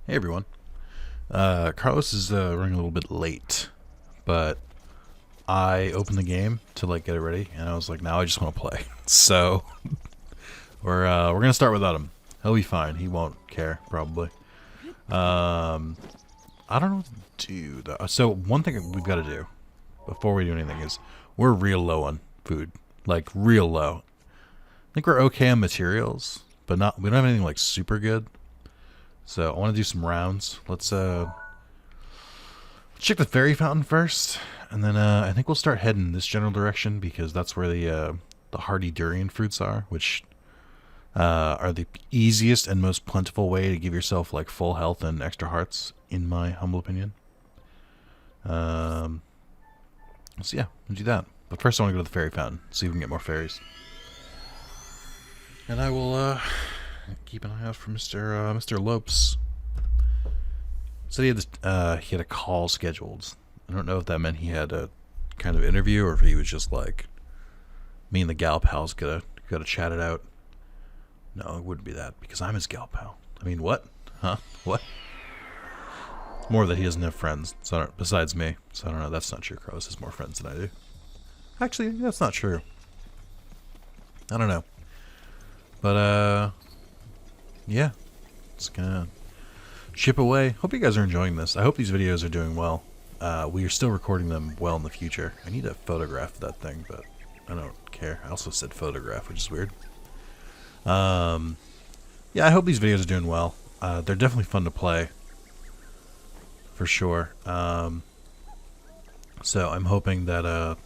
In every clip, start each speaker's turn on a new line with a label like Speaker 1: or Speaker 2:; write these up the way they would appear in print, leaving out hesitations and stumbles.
Speaker 1: Hey everyone. Carlos is running a little bit late, but I opened the game to like get it ready, and I was like, now I just want to play. So we're gonna start without him. He'll be fine. He won't care probably. I don't know what to do though. So one thing we've got to do before we do anything is we're real low on food, like real low. I think we're okay on materials, but not. We don't have anything like super good. So I want to do some rounds. Let's check the fairy fountain first, and then I think we'll start heading this general direction because that's where the hardy durian fruits are, which are the easiest and most plentiful way to give yourself like full health and extra hearts, in my humble opinion. So yeah, we'll do that. But first, I want to go to the fairy fountain, see if we can get more fairies, and I will keep an eye out for Mr. Lopes. So he had a call scheduled. I don't know if that meant he had a kind of interview or if he was just like, me and the gal pals gotta chat it out. No, it wouldn't be that because I'm his gal pal. I mean, what? Huh? What? More that he doesn't have friends, so besides me. So I don't know. That's not true. Carlos has more friends than I do. Actually, that's not true. I don't know. But yeah, it's gonna chip away. Hope you guys are enjoying this. I hope these videos are doing well. We are still recording them well in the future. I need to photograph that thing, but I don't care. I also said photograph, which is weird. Yeah, I hope these videos are doing well. They're definitely fun to play, for sure. So I'm hoping that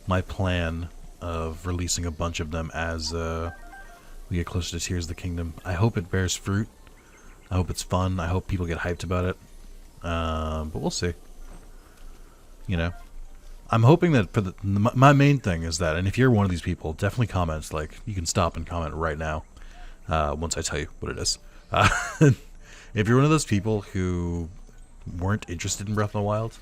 Speaker 1: my plan of releasing a bunch of them as we get closer to Tears of the Kingdom, I hope it bears fruit. I hope it's fun. I hope people get hyped about it. But we'll see. You know, I'm hoping that for my main thing is that, and if you're one of these people, definitely comment. Like, you can stop and comment right now once I tell you what it is. If you're one of those people who weren't interested in Breath of the Wild,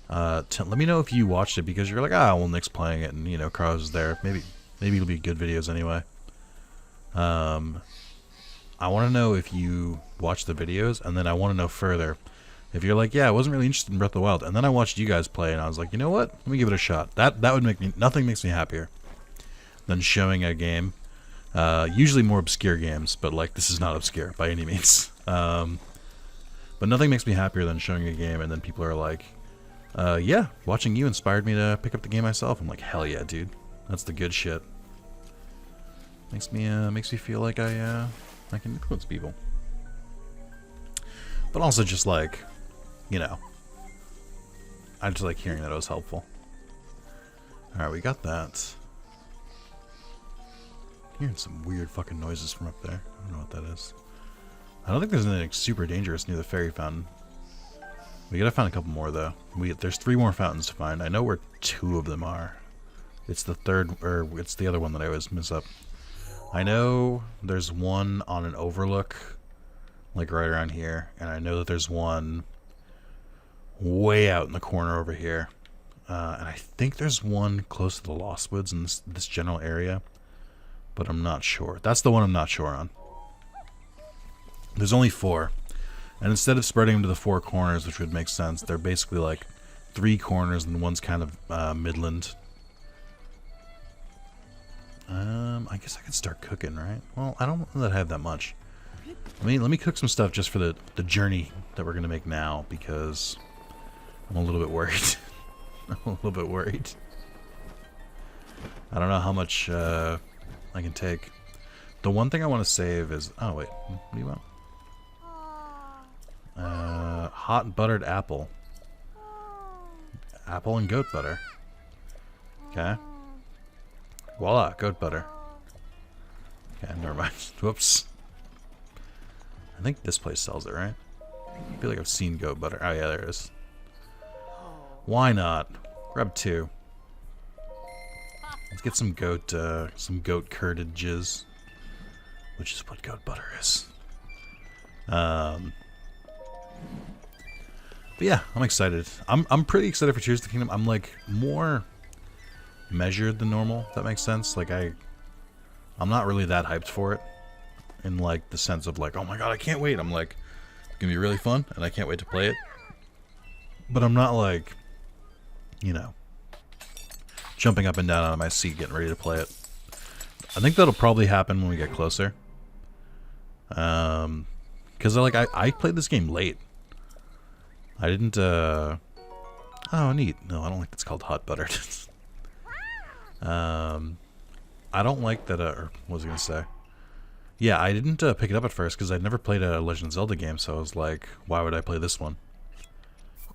Speaker 1: let me know if you watched it because you're like, well, Nick's playing it, and you know, Carlos is there. Maybe it'll be good videos anyway. I want to know if you watched the videos, and then I want to know further if you're like, yeah, I wasn't really interested in Breath of the Wild, and then I watched you guys play, and I was like, you know what? Let me give it a shot. That would make me, nothing makes me happier than showing a game. Usually more obscure games, but like this is not obscure by any means. But nothing makes me happier than showing a game, and then people are like, yeah, watching you inspired me to pick up the game myself. I'm like, hell yeah, dude. That's the good shit. Makes me feel like I can influence people. But also just like, you know, I just like hearing that it was helpful. Alright, we got that. Hearing some weird fucking noises from up there. I don't know what that is. I don't think there's anything super dangerous near the fairy fountain. We gotta find a couple more though. There's 3 more fountains to find. I know where 2 of them are. It's the third, or it's the other one that I always miss up. I know there's one on an overlook, like right around here, and I know that there's one way out in the corner over here, and I think there's one close to the Lost Woods in this general area, but I'm not sure. That's the one I'm not sure on. There's only 4, and instead of spreading them to the 4 corners, which would make sense, they're basically like 3 corners, and one's kind of midland. I guess I could start cooking, right? Well, I don't know that I have that much. Let me cook some stuff just for the journey that we're gonna make now, because I'm a little bit worried. I'm a little bit worried. I don't know how much I can take. The one thing I want to save is, oh wait, what do you want? Hot buttered apple. Apple and goat butter. Okay. Voila, goat butter. Okay, never mind. Whoops. I think this place sells it, right? I feel like I've seen goat butter. Oh yeah, there it is. Why not? Grab 2. Let's get some goat curded jizz, which is what goat butter is. But yeah, I'm excited. I'm pretty excited for Tears of the Kingdom. I'm like more measured than normal, if that makes sense. Like I'm not really that hyped for it in like the sense of like, oh my god, I can't wait. I'm like, gonna be really fun, and I can't wait to play it. But I'm not like, you know, jumping up and down out of my seat getting ready to play it. I think that'll probably happen when we get closer. Because I played this game late. I didn't, oh, neat. No, I don't like it's called hot buttered. I don't like that, or what was I going to say? Yeah, I didn't pick it up at first because I'd never played a Legend of Zelda game, so I was like, why would I play this one?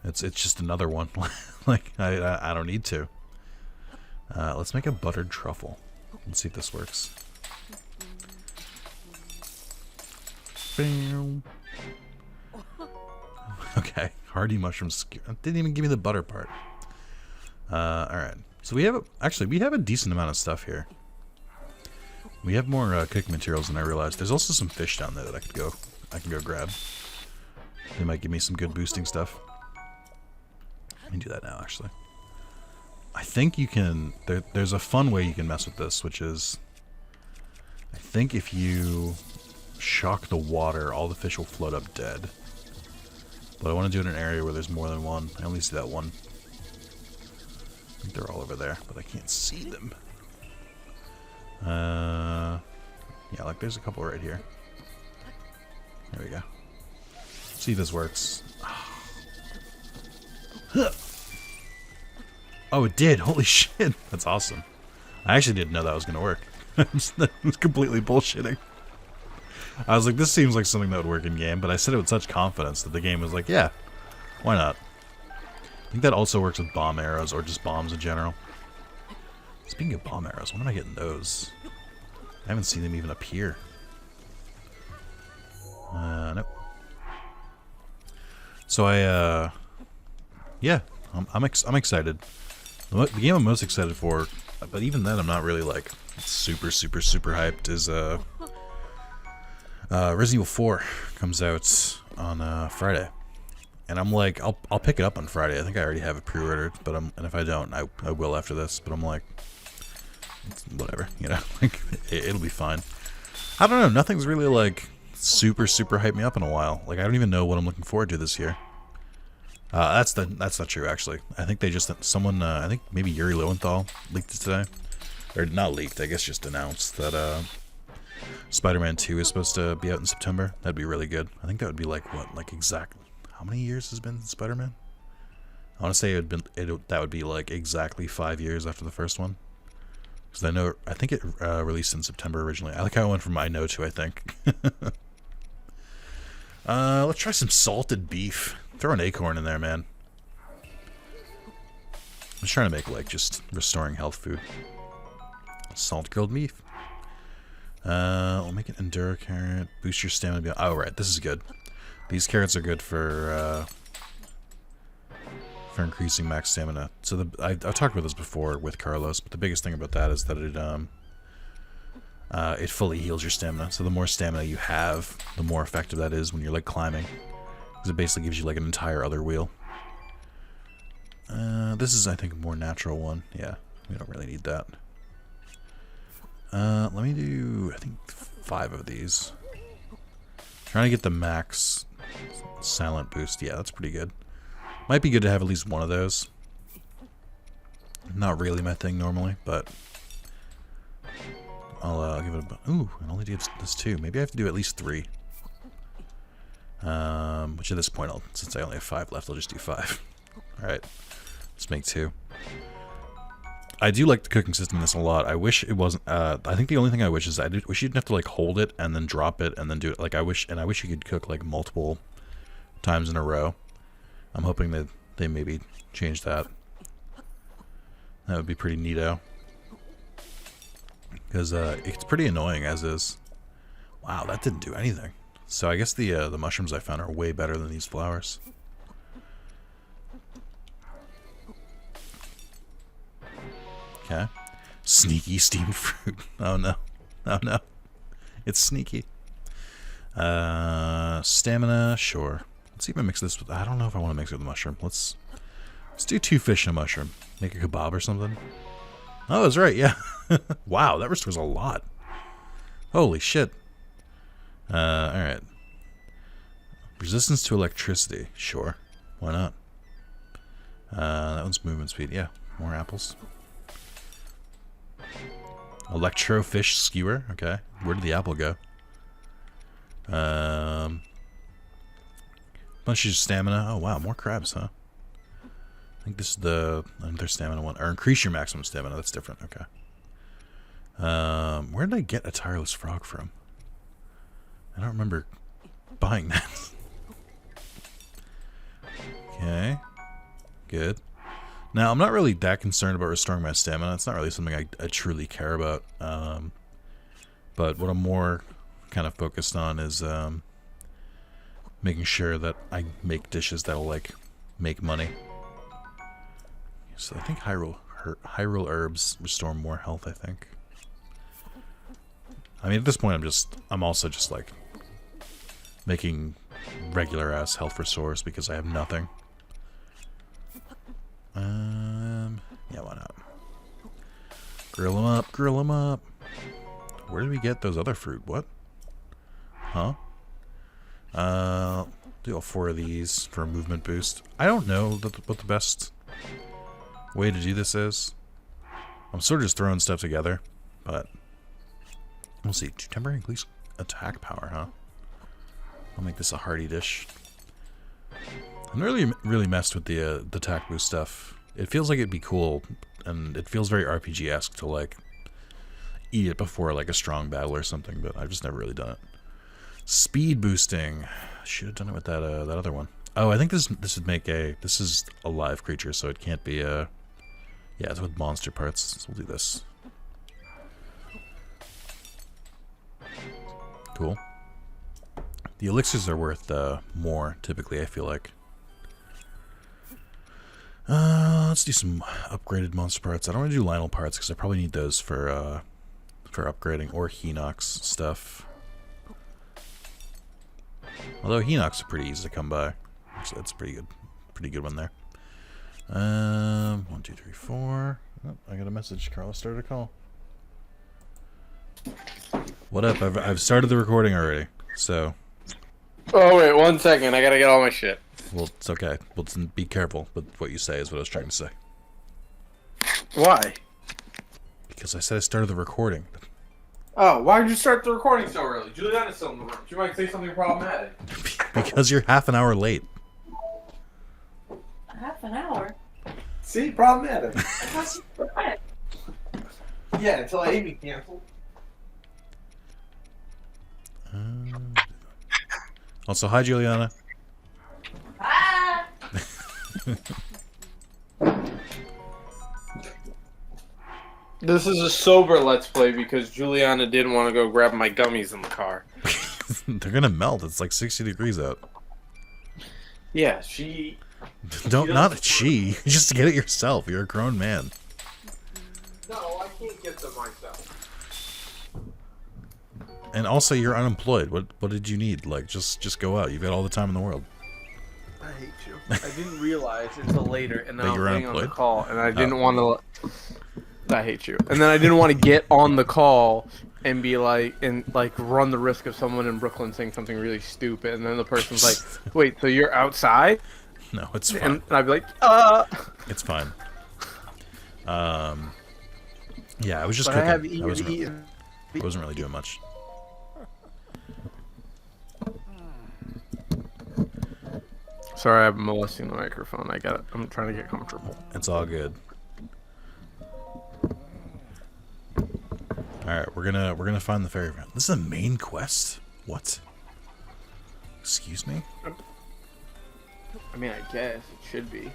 Speaker 1: It's just another one. Like, I don't need to. Let's make a buttered truffle. Let's see if this works. Okay, hardy mushrooms. Didn't even give me the butter part. Alright. So we have a decent amount of stuff here. We have more cooking materials than I realized. There's also some fish down there that I can go grab. They might give me some good boosting stuff. Let me do that now, actually. I think you can... There's a fun way you can mess with this, which is... I think if you shock the water, all the fish will float up dead. But I want to do it in an area where there's more than one. I only see that one. I think they're all over there, but I can't see them. Yeah, like there's a couple right here. There we go. See if this works. Oh, it did! Holy shit! That's awesome. I actually didn't know that was gonna work. I was completely bullshitting. I was like, this seems like something that would work in game, but I said it with such confidence that the game was like, yeah, why not? I think that also works with bomb arrows, or just bombs in general. Speaking of bomb arrows, when am I getting those? I haven't seen them even appear. Nope. So yeah, I'm excited. The game I'm most excited for, but even then I'm not really like super hyped, is Resident Evil 4 comes out on Friday. And I'm like, I'll pick it up on Friday. I think I already have it pre-ordered, but and if I don't, I will after this. But I'm like, whatever, you know, like it'll be fine. I don't know, nothing's really like super hyped me up in a while. Like I don't even know what I'm looking forward to this year. That's not true actually. I think they just someone I think maybe Yuri Lowenthal leaked it today, or not leaked. I guess just announced that Spider-Man 2 is supposed to be out in September. That'd be really good. I think that would be like what, like exactly how many years has been Spider-Man? I want to say that would be like exactly 5 years after the first one. Because I think it released in September originally. I like how I went from I know to I think. Let's try some salted beef. Throw an acorn in there, man. I'm just trying to make like just restoring health food. Salt grilled beef. We'll make an enduro carrot. Boost your stamina. Oh right, this is good. These carrots are good for increasing max stamina. So I've talked about this before with Carlos, but the biggest thing about that is that it fully heals your stamina. So the more stamina you have, the more effective that is when you're like climbing. Because it basically gives you like an entire other wheel. This is I think a more natural one. Yeah, we don't really need that. Let me do I think 5 of these. Trying to get the max silent boost. Yeah, that's pretty good. Might be good to have at least one of those. Not really my thing normally, but I'll give it a... Ooh, I only did this 2. Maybe I have to do at least 3. Which at this point, since I only have 5 left, I'll just do 5. Alright, let's make 2. I do like the cooking system in this a lot. I wish it wasn't... I think the only thing I wish is wish you didn't have to like hold it and then drop it and then do it. Like I wish you could cook like multiple times in a row. I'm hoping that they maybe change that. That would be pretty neato. Because it's pretty annoying as is. Wow, that didn't do anything. So I guess the mushrooms I found are way better than these flowers. Okay. Sneaky steamed fruit. Oh no. Oh no. It's sneaky. Stamina, sure. Let's even mix this with... I don't know if I want to mix it with the mushroom. Let's do 2 fish and a mushroom. Make a kebab or something. Oh, that's right, yeah. Wow, that restores a lot. Holy shit. Alright. Resistance to electricity. Sure. Why not? That one's movement speed. Yeah, more apples. Electrofish skewer. Okay. Where did the apple go? Bunch of stamina. Oh, wow. More crabs, huh? I think this is their stamina one. Or increase your maximum stamina. That's different. Okay. Where did I get a tireless frog from? I don't remember buying that. Okay. Good. Now, I'm not really that concerned about restoring my stamina. It's not really something I truly care about. But what I'm more kind of focused on is making sure that I make dishes that'll, like, make money. So I think Hyrule herbs restore more health, I think. I mean, at this point, I'm also just, like, making regular-ass health restores because I have nothing. Yeah, why not? Grill them up, grill them up. Where did we get those other fruit? What? Huh? Do all 4 of these for a movement boost. I don't know what the best way to do this is. I'm sort of just throwing stuff together, but we'll see. Temporary increase attack power, huh? I'll make this a hearty dish. I'm really messed with the attack boost stuff. It feels like it'd be cool, and it feels very RPG-esque to, like, eat it before, like, a strong battle or something, but I've just never really done it. Speed boosting. Should have done it with that that other one. Oh, I think this would make this is a live creature, so it can't be yeah, it's with monster parts. So we'll do this. Cool. The elixirs are worth more, typically, I feel like. Let's do some upgraded monster parts. I don't want to do Lionel parts because I probably need those for upgrading, or Hinox stuff. Although Hinox are pretty easy to come by, so that's pretty good one there. 1, 2, 3, 4. Oh, I got a message. Carlos started a call. What up? I've started the recording already, so.
Speaker 2: Oh wait, 1 second. I gotta get all my shit.
Speaker 1: Well, it's okay. Well, be careful with what you say is what I was trying to say.
Speaker 2: Why?
Speaker 1: Because I said I started the recording.
Speaker 2: Oh, why did you start the recording so early? Juliana's still in the room. She might say something problematic.
Speaker 1: Because you're half an hour late.
Speaker 3: Half an hour?
Speaker 2: See? Problematic.
Speaker 3: I thought you were quiet.
Speaker 2: Yeah, until Amy canceled.
Speaker 1: Also, hi, Juliana.
Speaker 3: Ah!
Speaker 2: This is a sober Let's Play because Juliana didn't want to go grab my gummies in the car.
Speaker 1: They're gonna melt. It's like 60 degrees out.
Speaker 2: Yeah, she...
Speaker 1: Not she. Just get it yourself. You're a grown man.
Speaker 2: No, I can't get them myself.
Speaker 1: And also, you're unemployed. What did you need? Like, just go out. You've got all the time in the world.
Speaker 2: I hate you. I didn't realize until later, and then I was waiting on the
Speaker 1: unemployed?
Speaker 2: call, and I didn't want to... I hate you. And then I didn't want to get on the call and be like, run the risk of someone in Brooklyn saying something really stupid, and then the person's like, wait, so you're outside?
Speaker 1: No, it's fine.
Speaker 2: And I'd be like,
Speaker 1: It's fine. Yeah, I was just
Speaker 2: but I
Speaker 1: cooking.
Speaker 2: have eaten.
Speaker 1: I wasn't really doing much.
Speaker 2: Sorry, I'm molesting the microphone. I'm trying to get comfortable.
Speaker 1: It's all good. Alright, we're gonna find the fairy friend. This is a main quest? What? Excuse me?
Speaker 2: I mean, I guess it should be.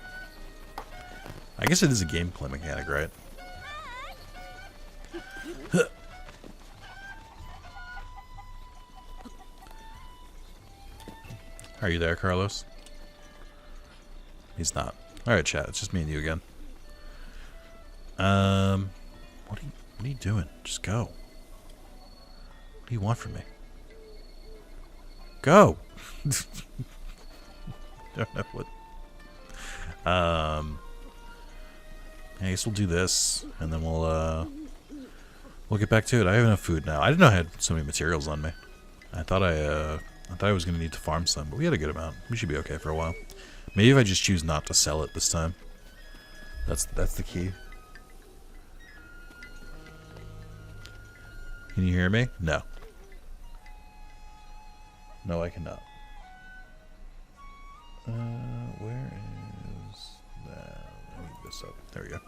Speaker 1: I guess it is a gameplay mechanic, right? Are you there, Carlos? He's not. Alright, chat. It's just me and you again. What are you doing? Just go. What do you want from me? Go! Don't know what. I guess we'll do this, and then we'll get back to it. I have enough food now. I didn't know I had so many materials on me. I thought I I thought I was going to need to farm some, but we had a good amount. We should be okay for a while. Maybe if I just choose not to sell it this time. That's the key. Can you hear me? No. No, I cannot. Where is that? Let me get this up. There we go.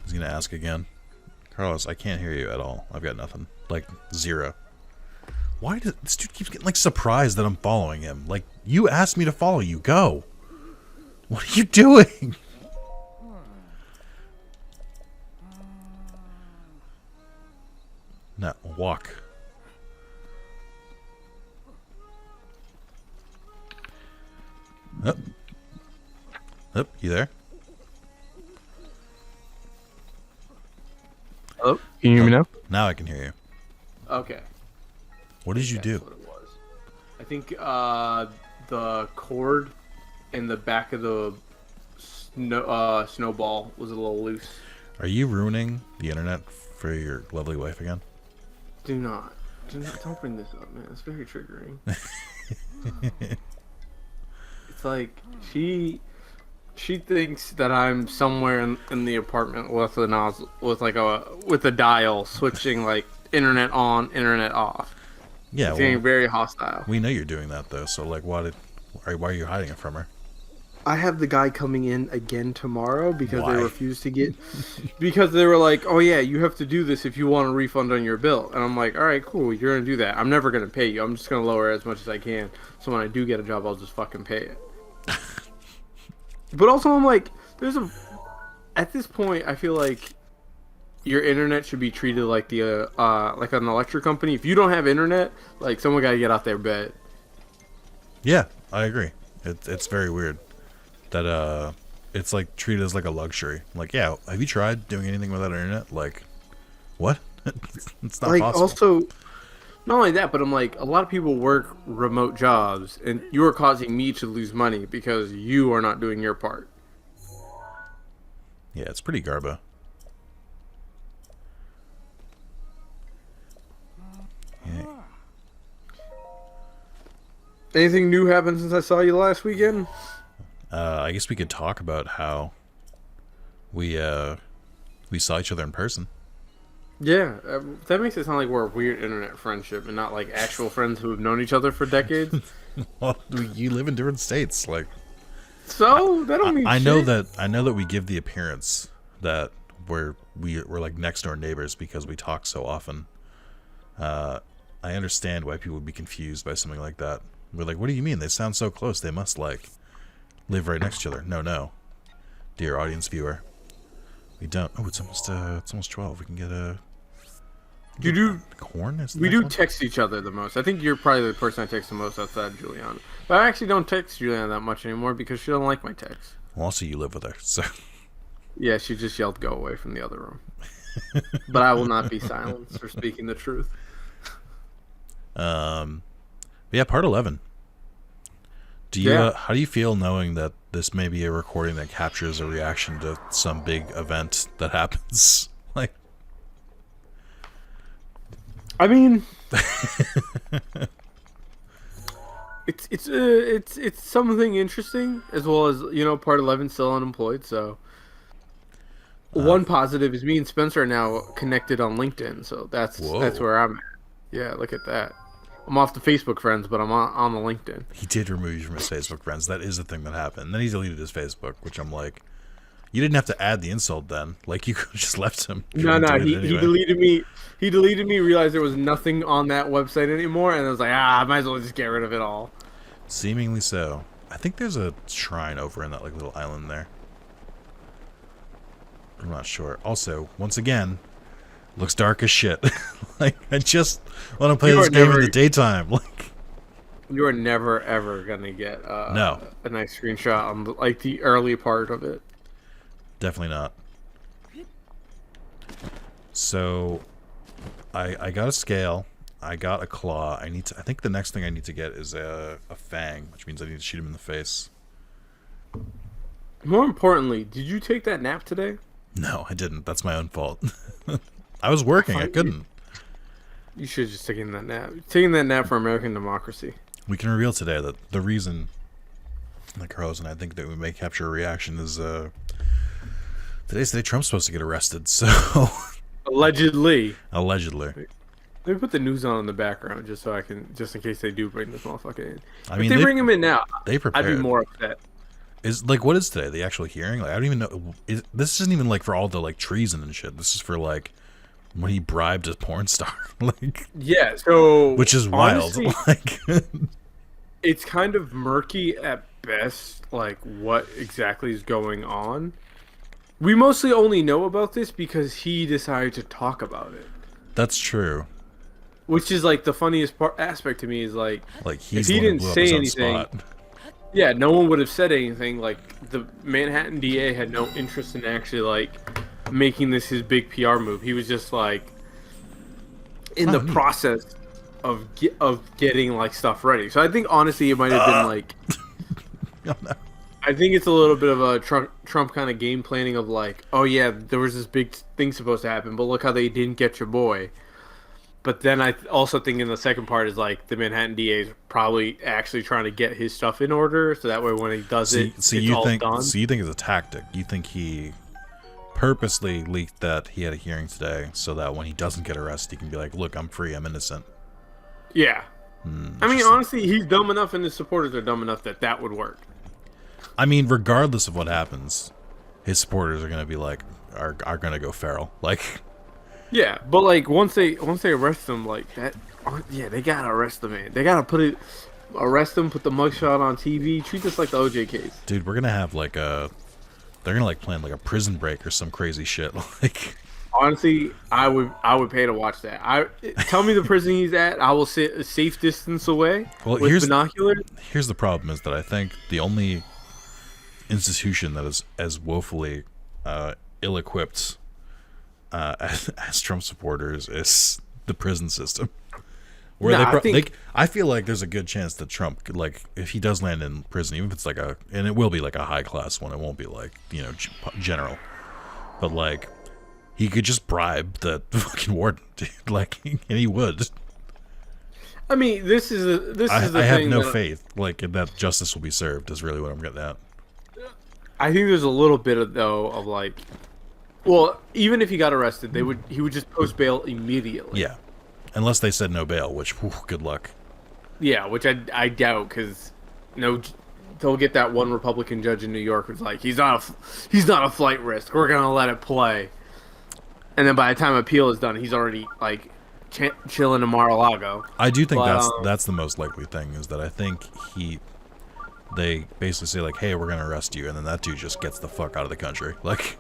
Speaker 1: He's gonna ask again. Carlos, I can't hear you at all. I've got nothing. Like, zero. Why does this dude keeps getting, like, surprised that I'm following him? Like, you asked me to follow you. Go. What are you doing? No, walk. Up. Up, you there?
Speaker 2: Hello? Can you hear me now?
Speaker 1: Now I can hear you.
Speaker 2: Okay.
Speaker 1: What did you
Speaker 2: That's
Speaker 1: do?
Speaker 2: what it was. I think the cord in the back of the snowball was a little loose.
Speaker 1: Are you ruining the internet for your lovely wife again?
Speaker 2: Do not. Don't bring this up, man. It's very triggering. It's like she thinks that I'm somewhere in the apartment with a nozzle, with a dial switching like internet on, internet off.
Speaker 1: Yeah,
Speaker 2: It's getting very hostile.
Speaker 1: we know you're doing that though. So like, why are you hiding it from her?
Speaker 2: I have the guy coming in again tomorrow because
Speaker 1: Why?
Speaker 2: they refused to get because they were like, "Oh yeah, you have to do this if you want a refund on your bill." And I'm like, "All right, cool, you're gonna do that. I'm never gonna pay you. I'm just gonna lower it as much as I can. So when I do get a job, I'll just fucking pay it." But also, I'm like, at this point, I feel like your internet should be treated like the like an electric company. If you don't have internet, like someone gotta get out their bed.
Speaker 1: Yeah, I agree. It's very weird that it's like treated as like a luxury. Like, yeah, have you tried doing anything without internet? Like, what? It's not
Speaker 2: Like
Speaker 1: possible.
Speaker 2: also, not only that, but I'm like, a lot of people work remote jobs, and you are causing me to lose money because you are not doing your part.
Speaker 1: Yeah, it's pretty garbo. Yeah.
Speaker 2: Anything new happened since I saw you last weekend?
Speaker 1: I guess we could talk about how we saw each other in person.
Speaker 2: Yeah, that makes it sound like we're a weird internet friendship and not like actual friends who have known each other for decades.
Speaker 1: Well, you live in different states. Like,
Speaker 2: So that don't mean
Speaker 1: I know
Speaker 2: shit.
Speaker 1: that we give the appearance that we're like next door neighbors because we talk so often. I understand why people would be confused by something like that. We're like, what do you mean? They sound so close. They must like live right next to each other. No, dear audience viewer, we don't. Oh, it's almost 12. We can get a.
Speaker 2: You do.
Speaker 1: Corn is the
Speaker 2: We
Speaker 1: next
Speaker 2: do
Speaker 1: one?
Speaker 2: text each other the most. I think you're probably the person I text the most outside Juliana. But I actually don't text Juliana that much anymore because she doesn't like my texts.
Speaker 1: Well, also you live with her, so.
Speaker 2: Yeah, she just yelled "go away" from the other room. But I will not be silenced for speaking the truth.
Speaker 1: Yeah, part 11. Do you
Speaker 2: Yeah.
Speaker 1: how do you feel knowing that this may be a recording that captures a reaction to some big event that happens? Like,
Speaker 2: I mean, it's something interesting as well as part 11 still unemployed. So one positive is me and Spencer are now connected on LinkedIn. So that's
Speaker 1: Whoa.
Speaker 2: where I'm at. Yeah, look at that. I'm off the Facebook friends, but I'm on the LinkedIn.
Speaker 1: he did remove you from his Facebook friends. That is the thing that happened. And then he deleted his Facebook, which I'm like, you didn't have to add the insult then. Like, you could have just left him. You
Speaker 2: No,
Speaker 1: didn't
Speaker 2: he
Speaker 1: delete it anyway.
Speaker 2: deleted me. He deleted me. Realized there was nothing on that website anymore, and I was like, I might as well just get rid of it all.
Speaker 1: Seemingly so. I think there's a shrine over in that like little island there. I'm not sure. Also, once again, looks dark as shit. Like, I just want to play
Speaker 2: You
Speaker 1: this
Speaker 2: are
Speaker 1: game in
Speaker 2: never-
Speaker 1: the daytime. Like,
Speaker 2: You are never ever gonna get
Speaker 1: No.
Speaker 2: a nice screenshot on the early part of it.
Speaker 1: definitely not. So, I got a scale. I got a claw. I think the next thing I need to get is a fang, which means I need to shoot him in the face.
Speaker 2: More importantly, did you take that nap today?
Speaker 1: No, I didn't. That's my own fault. I was working. I couldn't.
Speaker 2: You should have just taken that nap. Taking that nap for American democracy.
Speaker 1: We can reveal today that the reason, like Carlos and I think that we may capture a reaction is today's the day Trump's supposed to get arrested. So
Speaker 2: Allegedly.
Speaker 1: allegedly.
Speaker 2: Let me put the news on in the background just in case they do bring this motherfucker in.
Speaker 1: I mean,
Speaker 2: if they bring him in now,
Speaker 1: they prepared.
Speaker 2: I'd be more upset.
Speaker 1: Is like what is today? The actual hearing? Like I don't even know. This isn't even like for all the like treason and shit. This is for like when he bribed a porn star. Like
Speaker 2: Yeah, so
Speaker 1: which is wild.
Speaker 2: honestly,
Speaker 1: Like
Speaker 2: it's kind of murky at best, like what exactly is going on. We mostly only know about this because he decided to talk about it.
Speaker 1: that's true.
Speaker 2: Which is like the funniest aspect to me is like
Speaker 1: He's
Speaker 2: if he
Speaker 1: the one who
Speaker 2: didn't
Speaker 1: blew up
Speaker 2: say
Speaker 1: his own
Speaker 2: anything,
Speaker 1: spot.
Speaker 2: yeah, no one would have said anything. Like the Manhattan DA had no interest in actually like making this his big PR move. He was just like in the
Speaker 1: neat.
Speaker 2: process of getting like stuff ready. So I think honestly it might have been like
Speaker 1: Oh, no.
Speaker 2: I think it's a little bit of a Trump kind of game planning of like, oh yeah, there was this big thing supposed to happen, but look how they didn't get your boy. But then I also think in the second part is like the Manhattan DA is probably actually trying to get his stuff in order, so that way when he does it's all done.
Speaker 1: So you think it's a tactic? You think he purposely leaked that he had a hearing today so that when he doesn't get arrested, he can be like, "Look, I'm free. I'm innocent."
Speaker 2: Yeah. I mean,
Speaker 1: Interesting.
Speaker 2: honestly, he's dumb enough, and his supporters are dumb enough that would work.
Speaker 1: I mean, regardless of what happens, his supporters are gonna be like, are gonna go feral. Like,
Speaker 2: Yeah, but like once they arrest him like that, yeah, they gotta arrest the man. They gotta arrest him, put the mugshot on TV, treat this like the OJ case.
Speaker 1: dude, we're gonna have like they're gonna like plan like a prison break or some crazy shit. Like,
Speaker 2: Honestly, I would pay to watch that. Tell me the prison he's at. I will sit a safe distance away with binoculars.
Speaker 1: Here's the problem: is that I think the only institution that is as woefully ill-equipped as Trump supporters is the prison system. Where I feel like there's a good chance that Trump, like, if he does land in prison, even if it's like and it will be like a high-class one, it won't be like, you know, general, but like, he could just bribe the fucking warden, dude, like, and he would.
Speaker 2: I mean, this is the thing.
Speaker 1: I have no faith, like, that justice will be served. Is really what I'm getting at.
Speaker 2: I think there's a little bit of like, well, even if he got arrested, he would just post bail immediately.
Speaker 1: Yeah, unless they said no bail, which good luck.
Speaker 2: Yeah, which I doubt because they'll get that one Republican judge in New York who's like he's not a flight risk. We're gonna let it play, and then by the time appeal is done, he's already like chilling in Mar-a-Lago.
Speaker 1: I do think that's the most likely thing is that I think they basically say like, hey, we're gonna arrest you, and then that dude just gets the fuck out of the country. Like,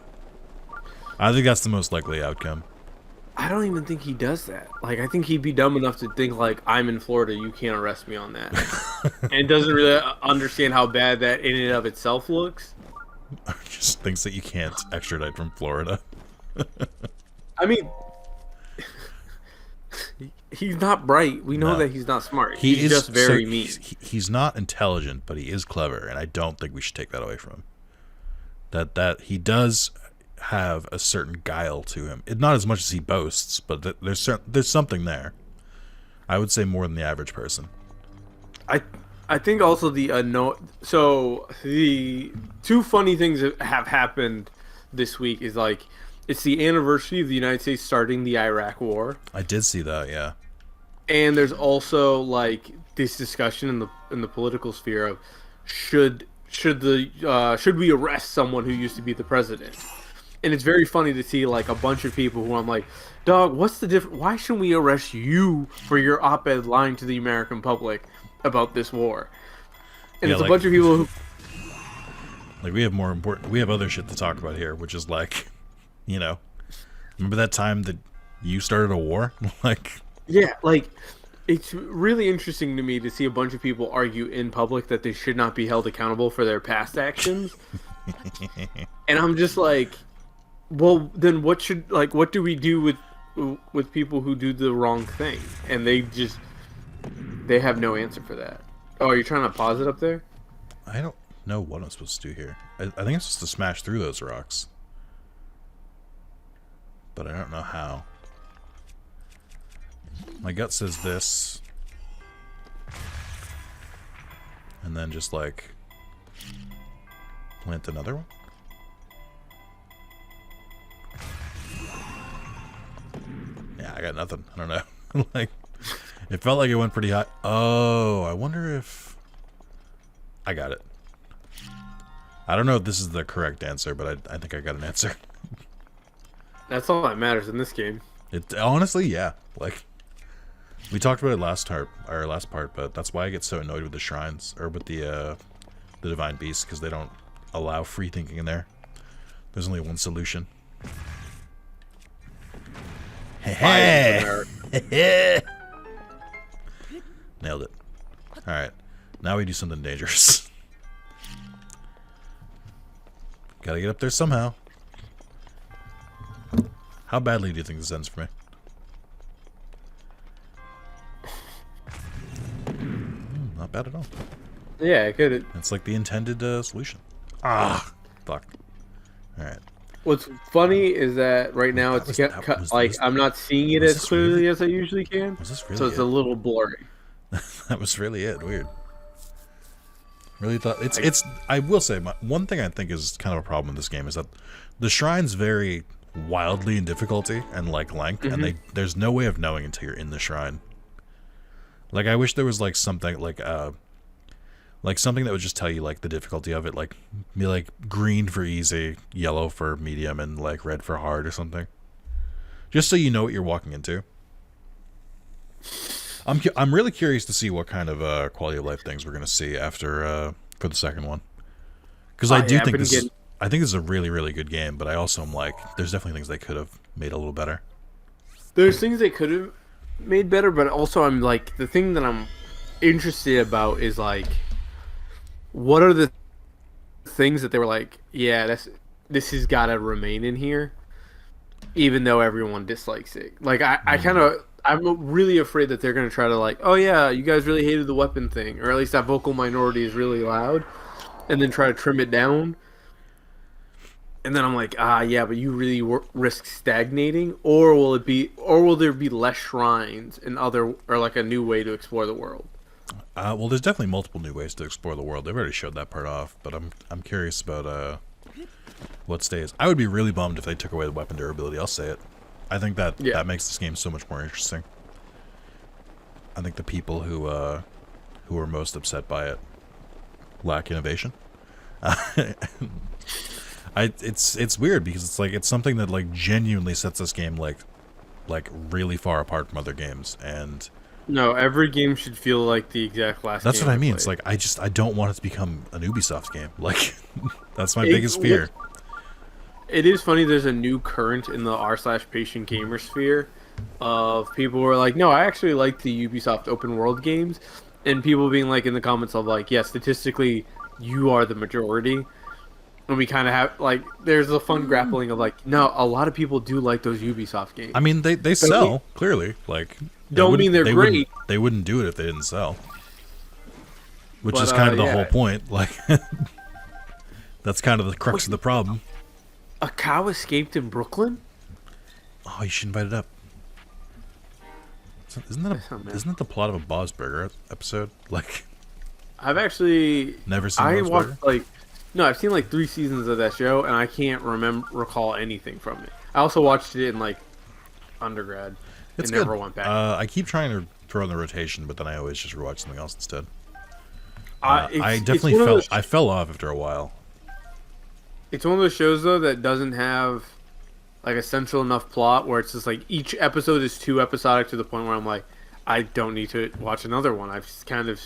Speaker 1: I think that's the most likely outcome.
Speaker 2: I don't even think he does that. Like, I think he'd be dumb enough to think like, I'm in Florida, you can't arrest me on that, and doesn't really understand how bad that in and of itself looks.
Speaker 1: Just thinks that you can't extradite from Florida.
Speaker 2: I mean, he's not bright. We know that he's not smart. He's just very mean.
Speaker 1: He's not intelligent, but he is clever, and I don't think we should take that away from him. That he does have a certain guile to him. Not as much as he boasts, but there's something there. I would say more than the average person.
Speaker 2: I think also so the two funny things that have happened this week is like it's the anniversary of the United States starting the Iraq War.
Speaker 1: I did see that, yeah.
Speaker 2: And there's also like this discussion in the political sphere of should we arrest someone who used to be the president? And it's very funny to see like a bunch of people who I'm like, dog, what's the difference? Why shouldn't we arrest you for your op-ed lying to the American public about this war? And it's a bunch of people who
Speaker 1: like we have other shit to talk about here, which is like, you know, remember that time that you started a war? Like,
Speaker 2: yeah, like it's really interesting to me to see a bunch of people argue in public that they should not be held accountable for their past actions. And I'm just like, well, then what do we do with people who do the wrong thing? And they have no answer for that. Oh, you're trying to pause it up there?
Speaker 1: I don't know what I'm supposed to do here. I think I'm supposed to smash through those rocks. But I don't know how. My gut says this. And then just like plant another one. Yeah, I got nothing. I don't know. Like, it felt like it went pretty high. Oh, I wonder if I got it. I don't know if this is the correct answer, but I think I got an answer.
Speaker 2: That's all that matters in this game.
Speaker 1: It honestly, yeah. Like, we talked about it last part, but that's why I get so annoyed with the shrines or with the divine beasts, because they don't allow free thinking in there. There's only one solution. Hey, nailed it. All right, now we do something dangerous. Gotta get up there somehow. How badly do you think this ends for me? Not bad at all.
Speaker 2: Yeah, I could.
Speaker 1: It's like the intended solution. Ah, fuck. All right.
Speaker 2: What's funny is that right now
Speaker 1: That
Speaker 2: it's
Speaker 1: was
Speaker 2: like
Speaker 1: this-
Speaker 2: I'm not seeing it
Speaker 1: was
Speaker 2: as
Speaker 1: this
Speaker 2: clearly
Speaker 1: really-
Speaker 2: as I usually can,
Speaker 1: Was this really
Speaker 2: so it's
Speaker 1: it?
Speaker 2: a little blurry.
Speaker 1: That was really it. Weird. Really thought it's. I will say one thing I think is kind of a problem in this game is that the shrines vary wildly in difficulty and like length, and there's no way of knowing until you're in the shrine. Like, I wish there was like something like something that would just tell you like the difficulty of it, like be like green for easy, yellow for medium, and like red for hard or just so you know what you're walking into. I'm really curious to see what kind of quality of life things we're gonna see after for the second one, because I do think I think this is a really, really good game, but I also am like, there's definitely things they could have made a little better.
Speaker 2: There's things they could have made better, but also I'm like, the thing that I'm interested about is like, what are the things that they were like, yeah, this has got to remain in here, even though everyone dislikes it. Like, I'm really afraid that they're going to try to like, oh yeah, you guys really hated the weapon thing, or at least that vocal minority is really loud, and then try to trim it down. And then I'm like, yeah, but you really risk stagnating, or will there be less shrines and or like a new way to explore the world?
Speaker 1: Well, there's definitely multiple new ways to explore the world. They've already showed that part off, but I'm curious about what stays. I would be really bummed if they took away the weapon durability. I'll say it. I think that makes this game so much more interesting. I think the people who are most upset by it lack innovation. It's weird because it's something that like genuinely sets this game like really far apart from other games, and
Speaker 2: no, every game should feel like the exact last.
Speaker 1: That's
Speaker 2: game
Speaker 1: what I mean.
Speaker 2: played.
Speaker 1: It's like I don't want it to become an Ubisoft game. Like, that's my biggest fear.
Speaker 2: It is funny. There's a new current in the r/patient gamer sphere of people who are like, no, I actually like the Ubisoft open world games, and people being like in the comments of like, yeah, statistically, you are the majority. And we kind of have like, there's a fun grappling of like, no, a lot of people do like those Ubisoft games.
Speaker 1: I mean, they sell clearly. Like,
Speaker 2: don't mean they're great.
Speaker 1: They wouldn't do it if they didn't sell. Which
Speaker 2: But,
Speaker 1: is kind of the
Speaker 2: yeah.
Speaker 1: whole point. Like, that's kind of the crux of the problem.
Speaker 2: A cow escaped in Brooklyn?
Speaker 1: Oh, you should invite it up. Isn't that the plot of a Bob's Burger episode? Like,
Speaker 2: I've actually
Speaker 1: never seen
Speaker 2: I
Speaker 1: Bob's
Speaker 2: watched
Speaker 1: Burger?
Speaker 2: No, I've seen like 3 seasons of that show, and I can't recall anything from it. I also watched it in like undergrad.
Speaker 1: It's
Speaker 2: and
Speaker 1: good.
Speaker 2: Never went back.
Speaker 1: I keep trying to throw in the rotation, but then I always just rewatch something else instead.
Speaker 2: It's
Speaker 1: I definitely
Speaker 2: one of those-
Speaker 1: I fell off after a while.
Speaker 2: It's one of those shows though that doesn't have like a central enough plot where it's just like each episode is too episodic to the point where I'm like, I don't need to watch another one. I've just kind of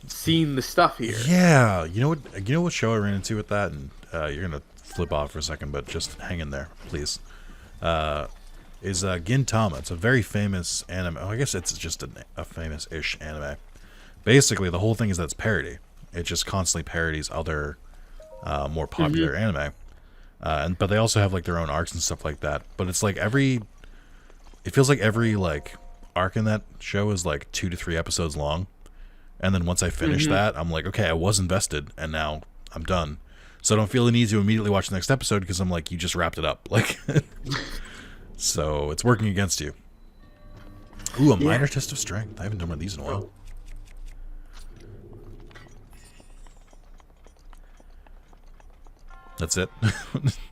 Speaker 2: seen the stuff here.
Speaker 1: Yeah, you know what show I ran into with that, and you're gonna flip off for a second, but just hang in there, please. Is Gintama. It's a very famous anime. Oh, I guess it's just a famous-ish anime. Basically, the whole thing is that it's parody. It just constantly parodies other more popular anime, but they also have like their own arcs and stuff like that. But it's like it feels like every like arc in that show is like 2 to 3 episodes long. And then once I finish that, I'm like, okay, I was invested, and now I'm done. So I don't feel the need to immediately watch the next episode because I'm like, you just wrapped it up. Like, so it's working against you. Ooh, a minor test of strength. I haven't done one of these in a while. That's it.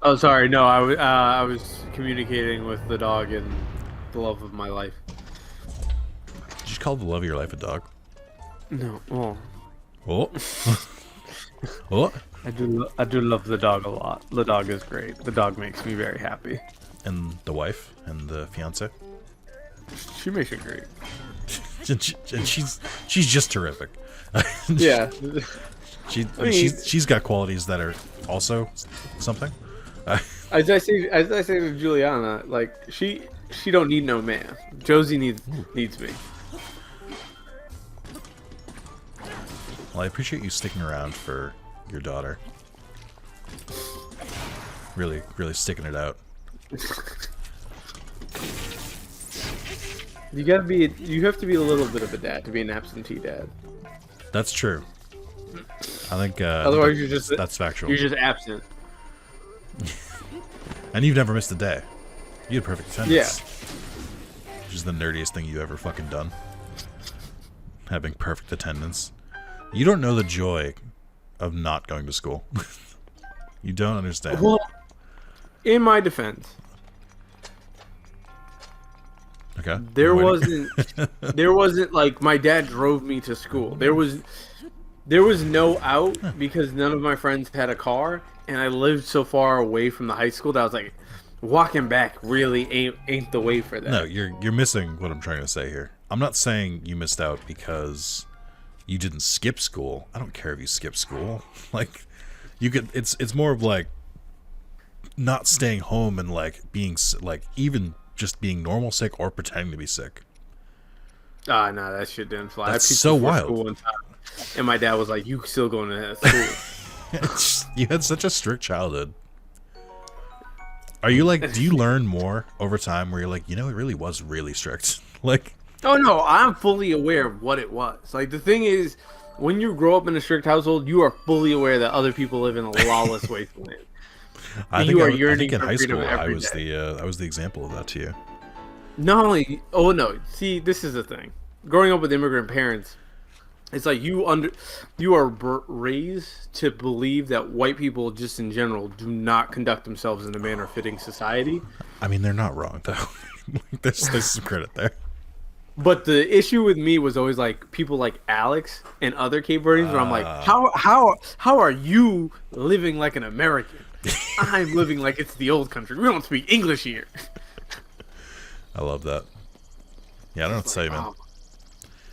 Speaker 2: Oh, sorry. No, I was communicating with the dog and the love of my life.
Speaker 1: Did you call the love of your life a dog?
Speaker 2: No, well,
Speaker 1: Oh. Oh.
Speaker 2: I do love the dog a lot. The dog is great. The dog makes me very happy.
Speaker 1: And the wife and the fiance.
Speaker 2: She makes it great.
Speaker 1: And she's just terrific.
Speaker 2: Yeah.
Speaker 1: She's got qualities that are also something.
Speaker 2: As I say to Juliana, like she don't need no man. Josie needs me.
Speaker 1: Well, I appreciate you sticking around for your daughter. Really sticking it out.
Speaker 2: You have to be a little bit of a dad to be an absentee dad.
Speaker 1: That's true. I think
Speaker 2: Otherwise,
Speaker 1: that's factual.
Speaker 2: You're just absent.
Speaker 1: And you've never missed a day. You had perfect attendance.
Speaker 2: Yeah.
Speaker 1: Which is the nerdiest thing you ever fucking done. Having perfect attendance. You don't know the joy of not going to school. You don't understand.
Speaker 2: Well, in my defense,
Speaker 1: Okay.
Speaker 2: there wasn't like my dad drove me to school. There was no out because none of my friends had a car, and I lived so far away from the high school that I was like, walking back really ain't the way for that.
Speaker 1: No, you're missing what I'm trying to say here. I'm not saying you missed out because you didn't skip school. I don't care if you skip school. Like, you could. It's more of like not staying home and like being like even just being normal sick or pretending to be sick.
Speaker 2: Ah, no, that shit didn't fly.
Speaker 1: That's
Speaker 2: I peeked
Speaker 1: so
Speaker 2: before
Speaker 1: wild.
Speaker 2: school one time, and my dad was like, "You still going to school?"
Speaker 1: You had such a strict childhood. Are you like? Do you learn more over time where you're like, it really was really strict? Like,
Speaker 2: Oh no, I'm fully aware of what it was. Like the thing is, when you grow up in a strict household, you are fully aware that other people live in a lawless wasteland.
Speaker 1: I
Speaker 2: You are
Speaker 1: think
Speaker 2: yearning
Speaker 1: in
Speaker 2: for
Speaker 1: high
Speaker 2: freedom
Speaker 1: school
Speaker 2: every
Speaker 1: I was the example of that to you.
Speaker 2: Not only, oh no, see, this is the thing. Growing up with immigrant parents, it's like you are raised to believe that white people, just in general, do not conduct themselves in a manner fitting society.
Speaker 1: I mean, they're not wrong though. There's some credit there.
Speaker 2: But the issue with me was always like people like Alex and other Cape Verdeans, where I'm like, how are you living like an American? I'm living like it's the old country. We don't speak English here.
Speaker 1: I love that. Yeah, I don't know what to say, man.
Speaker 2: Oh,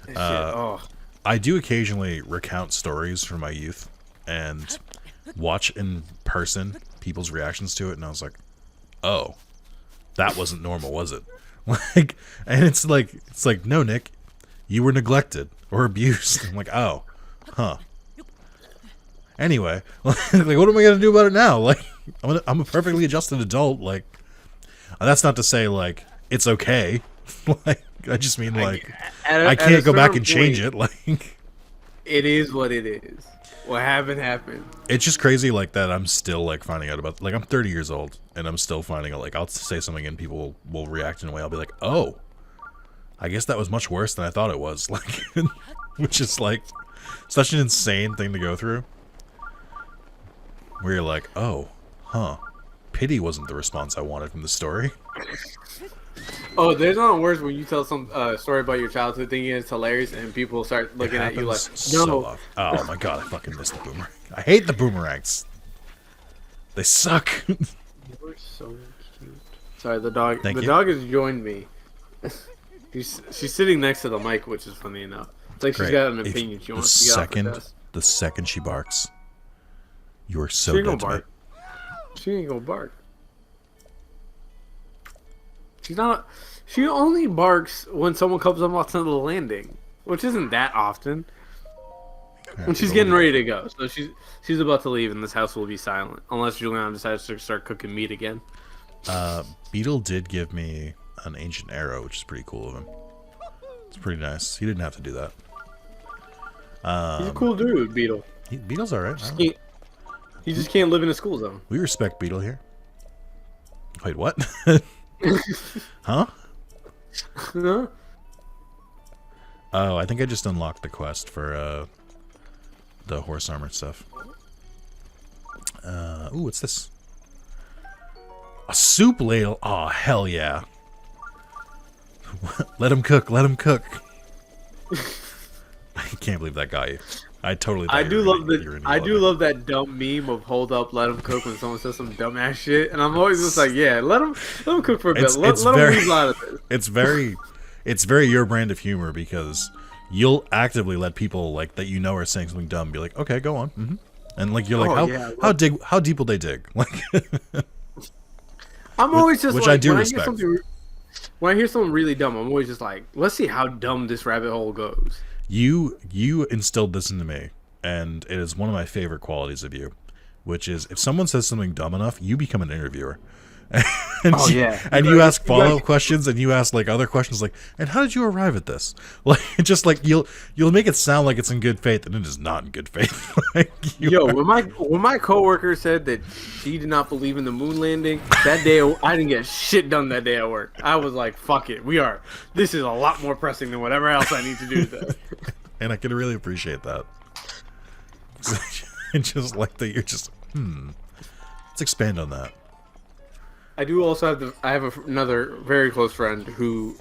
Speaker 2: that shit,
Speaker 1: I do occasionally recount stories from my youth and watch in person people's reactions to it, and I was like, oh, that wasn't normal, was it? Like, and it's like, no, Nick, you were neglected or abused. I'm like, oh, huh. Anyway, like, what am I gonna do about it now? Like, I'm a perfectly adjusted adult. Like, that's not to say like it's okay. Like, I just mean like I can't go back and change it. Like,
Speaker 2: it is what it is. What happened.
Speaker 1: it's just crazy like that. I'm still like finding out about, like, I'm 30 years old and I'm still finding out, like, I'll say something and people will react in a way. I'll be like, oh, I guess that was much worse than I thought it was. Like, which is like such an insane thing to go through. Where you're like, oh, huh. Pity wasn't the response I wanted from the story.
Speaker 2: Oh, there's nothing worse when you tell some story about your childhood thinking it's hilarious and people start looking at you like, no.
Speaker 1: So often. Oh my god, I fucking miss the boomerang. I hate the boomerangs. They suck.
Speaker 2: You're so cute. Sorry, the dog.
Speaker 1: Thank
Speaker 2: the
Speaker 1: you.
Speaker 2: dog has joined me. She's sitting next to the mic, which is funny enough. It's like
Speaker 1: Great.
Speaker 2: she's got an
Speaker 1: If
Speaker 2: opinion she wants to get off her chest.
Speaker 1: the second she barks, you are so
Speaker 2: She ain't
Speaker 1: dead
Speaker 2: gonna
Speaker 1: to me.
Speaker 2: bark. She ain't gonna bark. She's not. She only barks when someone comes up onto the landing, which isn't that often. And she's getting ready to go, so she's about to leave, and this house will be silent unless Juliana decides to start cooking meat again.
Speaker 1: Beetle did give me an ancient arrow, which is pretty cool of him. It's pretty nice. He didn't have to do that.
Speaker 2: He's a cool dude, Beetle.
Speaker 1: Beetle's alright.
Speaker 2: He just can't live in a school zone.
Speaker 1: We respect Beetle here. Wait, what? Huh?
Speaker 2: Huh?
Speaker 1: Oh, I think I just unlocked the quest for the horse armor stuff. Ooh, what's this? A soup ladle. Oh, hell yeah. Let him cook. Let him cook. I can't believe that got you. I totally.
Speaker 2: I do love love that dumb meme of hold up, let him cook when someone says some dumbass shit, and I'm always just like, yeah, let him cook for a bit. Let him weasel out of this.
Speaker 1: It's very your brand of humor because you'll actively let people like that are saying something dumb be like, okay, go on, and like you're like, how deep will they dig? Like,
Speaker 2: I'm always just
Speaker 1: which
Speaker 2: like,
Speaker 1: I do respect.
Speaker 2: When I hear something really dumb, I'm always just like, let's see how dumb this rabbit hole goes.
Speaker 1: You instilled this into me, and it is one of my favorite qualities of you, which is if someone says something dumb enough, you become an interviewer. And you ask follow-up questions, and you ask like other questions like, and how did you arrive at this? Like, just like you'll make it sound like it's in good faith, and it is not in good faith. Like,
Speaker 2: when my coworker said that she did not believe in the moon landing, that day I didn't get shit done that day at work. I was like, fuck it, this is a lot more pressing than whatever else I need to do today.
Speaker 1: And I can really appreciate that. And just like that, you're just let's expand on that.
Speaker 2: I do also have another very close friend who's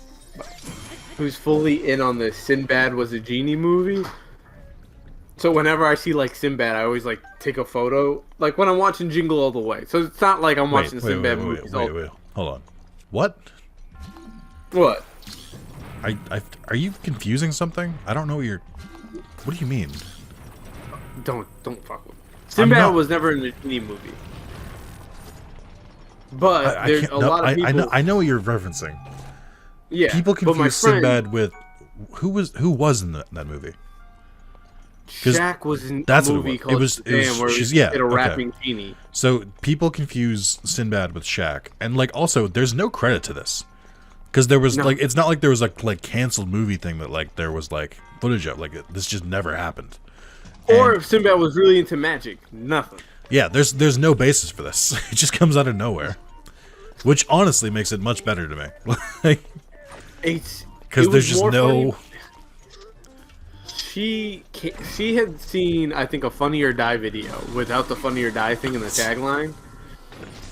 Speaker 2: fully in on the Sinbad was a genie movie. So whenever I see like Sinbad, I always like take a photo, like when I'm watching Jingle All the Way. So it's not like I'm watching Sinbad movies.
Speaker 1: Wait, hold on. What?
Speaker 2: What?
Speaker 1: Are you confusing something? I don't know what you're. What do you mean?
Speaker 2: Don't fuck with me. Sinbad was never in a genie movie. But there's a lot of people.
Speaker 1: I know what you're referencing.
Speaker 2: Yeah,
Speaker 1: people confuse Sinbad with who was in that movie.
Speaker 2: Shaq was in
Speaker 1: that's
Speaker 2: a movie called Shazam where he did a rapping genie.
Speaker 1: So people confuse Sinbad with Shaq, and like also there's no credit to this because there was like it's not like there was like canceled movie thing that like there was like footage of this just never happened.
Speaker 2: Or if Sinbad was really into magic, nothing.
Speaker 1: Yeah, there's no basis for this. It just comes out of nowhere, which honestly makes it much better to me. Like, because there's just no. Funny.
Speaker 2: She had seen I think a Funny or Die video without the Funny or Die thing in the tagline,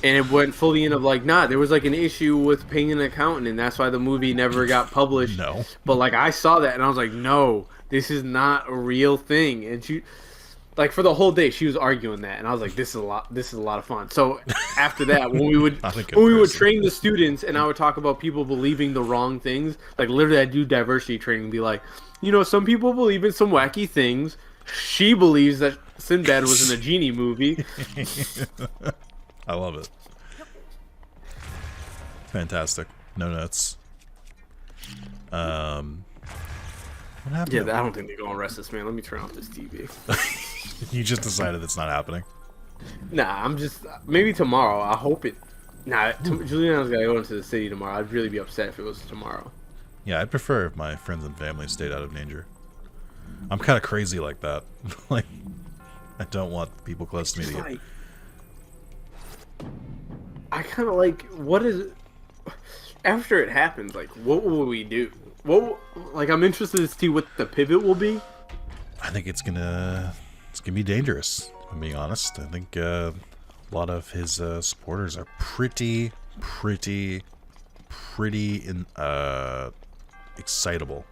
Speaker 2: and it went fully into like there was like an issue with paying an accountant, and that's why the movie never got published.
Speaker 1: No,
Speaker 2: but like I saw that and I was like, no, this is not a real thing, and she. Like for the whole day, she was arguing that, and I was like, "This is a lot of fun." So after that, when we would train the students, and I would talk about people believing the wrong things, like literally, I do diversity training, and be like, some people believe in some wacky things. She believes that Sinbad was in a genie movie.
Speaker 1: I love it. Fantastic. No nuts. What happened?
Speaker 2: Yeah, I don't think they're gonna arrest this man. Let me turn off this TV.
Speaker 1: You just decided it's not happening.
Speaker 2: Nah, I'm just maybe tomorrow. I hope it. Nah, Juliana's gotta go into the city tomorrow. I'd really be upset if it was tomorrow.
Speaker 1: Yeah, I'd prefer if my friends and family stayed out of danger. I'm kind of crazy like that. Like, I don't want people close to me to get.
Speaker 2: I kind of like. What is? After it happens, like, what will we do? I'm interested to see what the pivot will be.
Speaker 1: I think it's gonna be dangerous. If I'm being honest. I think a lot of his supporters are pretty excitable.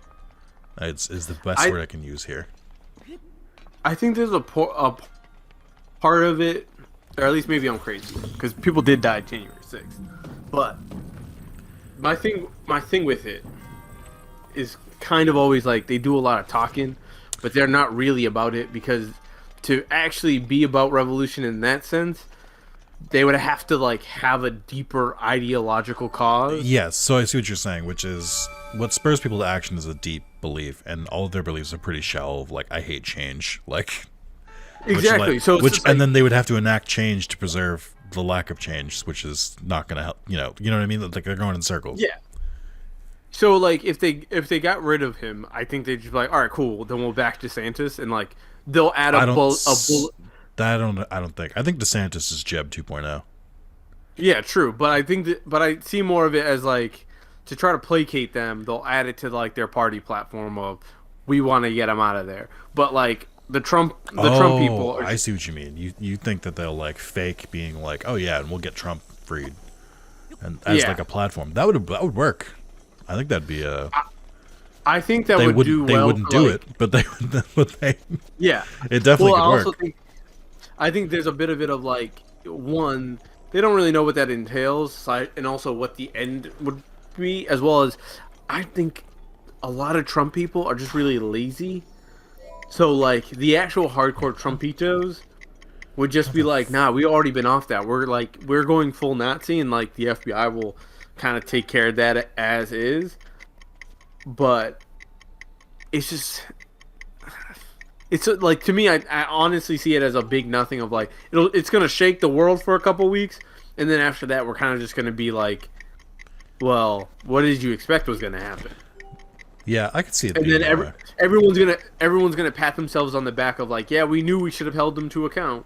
Speaker 1: Is the best word I can use here.
Speaker 2: I think there's a part of it, or at least maybe I'm crazy, because people did die January 6th. But my thing with it is kind of always like they do a lot of talking, but they're not really about it, because to actually be about revolution in that sense, they would have to like have a deeper ideological cause.
Speaker 1: Yes, so I see what you're saying, which is what spurs people to action is a deep belief, and all of their beliefs are pretty shallow. Like, I hate change, like
Speaker 2: exactly.
Speaker 1: And then they would have to enact change to preserve the lack of change, which is not going to help. You know what I mean? Like, they're going in circles.
Speaker 2: Yeah. So like if they got rid of him, I think they'd just be like, all right, cool, then we'll back DeSantis, and like they'll add a bullet.
Speaker 1: I don't think. I think DeSantis is Jeb 2.0.
Speaker 2: Yeah, true, but I see more of it as like to try to placate them. They'll add it to like their party platform of we want to get him out of there. But like the Trump people are
Speaker 1: I see what you mean. You think that they'll like fake being like, oh yeah, and we'll get Trump freed, and as like a platform that would work. I think that'd be a.
Speaker 2: I think that would do well.
Speaker 1: They wouldn't do it, but they would.
Speaker 2: Yeah,
Speaker 1: it definitely could
Speaker 2: I
Speaker 1: work.
Speaker 2: also think there's a bit of it of like one, they don't really know what that entails, and also what the end would be, as well as I think a lot of Trump people are just really lazy. So like the actual hardcore Trumpitos would just be like, nah, we already been off that. We're going full Nazi, and like the FBI will kind of take care of that as is. But it's just, it's like, to me, I honestly see it as a big nothing of like, it's gonna shake the world for a couple weeks, and then after that we're kind of just gonna be like, well, what did you expect was gonna happen?
Speaker 1: Yeah, I could see it.
Speaker 2: And then everyone's gonna pat themselves on the back of like, yeah, we knew we should have held them to account.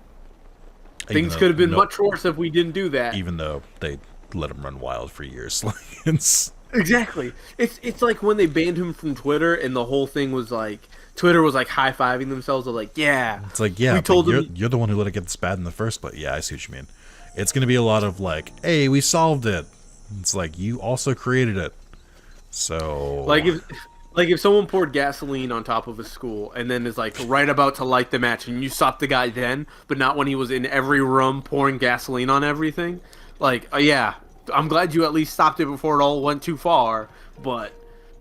Speaker 2: Things could have been much worse if we didn't do that.
Speaker 1: Even though they let him run wild for years.
Speaker 2: Exactly. It's like when they banned him from Twitter, and the whole thing was like, Twitter was like high-fiving themselves of like, yeah.
Speaker 1: It's like, yeah, we told you're the one who let it get this bad in the first place. Yeah, I see what you mean. It's gonna be a lot of like, hey, we solved it. It's like, you also created it. So
Speaker 2: like if someone poured gasoline on top of a school and then is like right about to light the match, and you stopped the guy then, but not when he was in every room pouring gasoline on everything, like, yeah, I'm glad you at least stopped it before it all went too far, but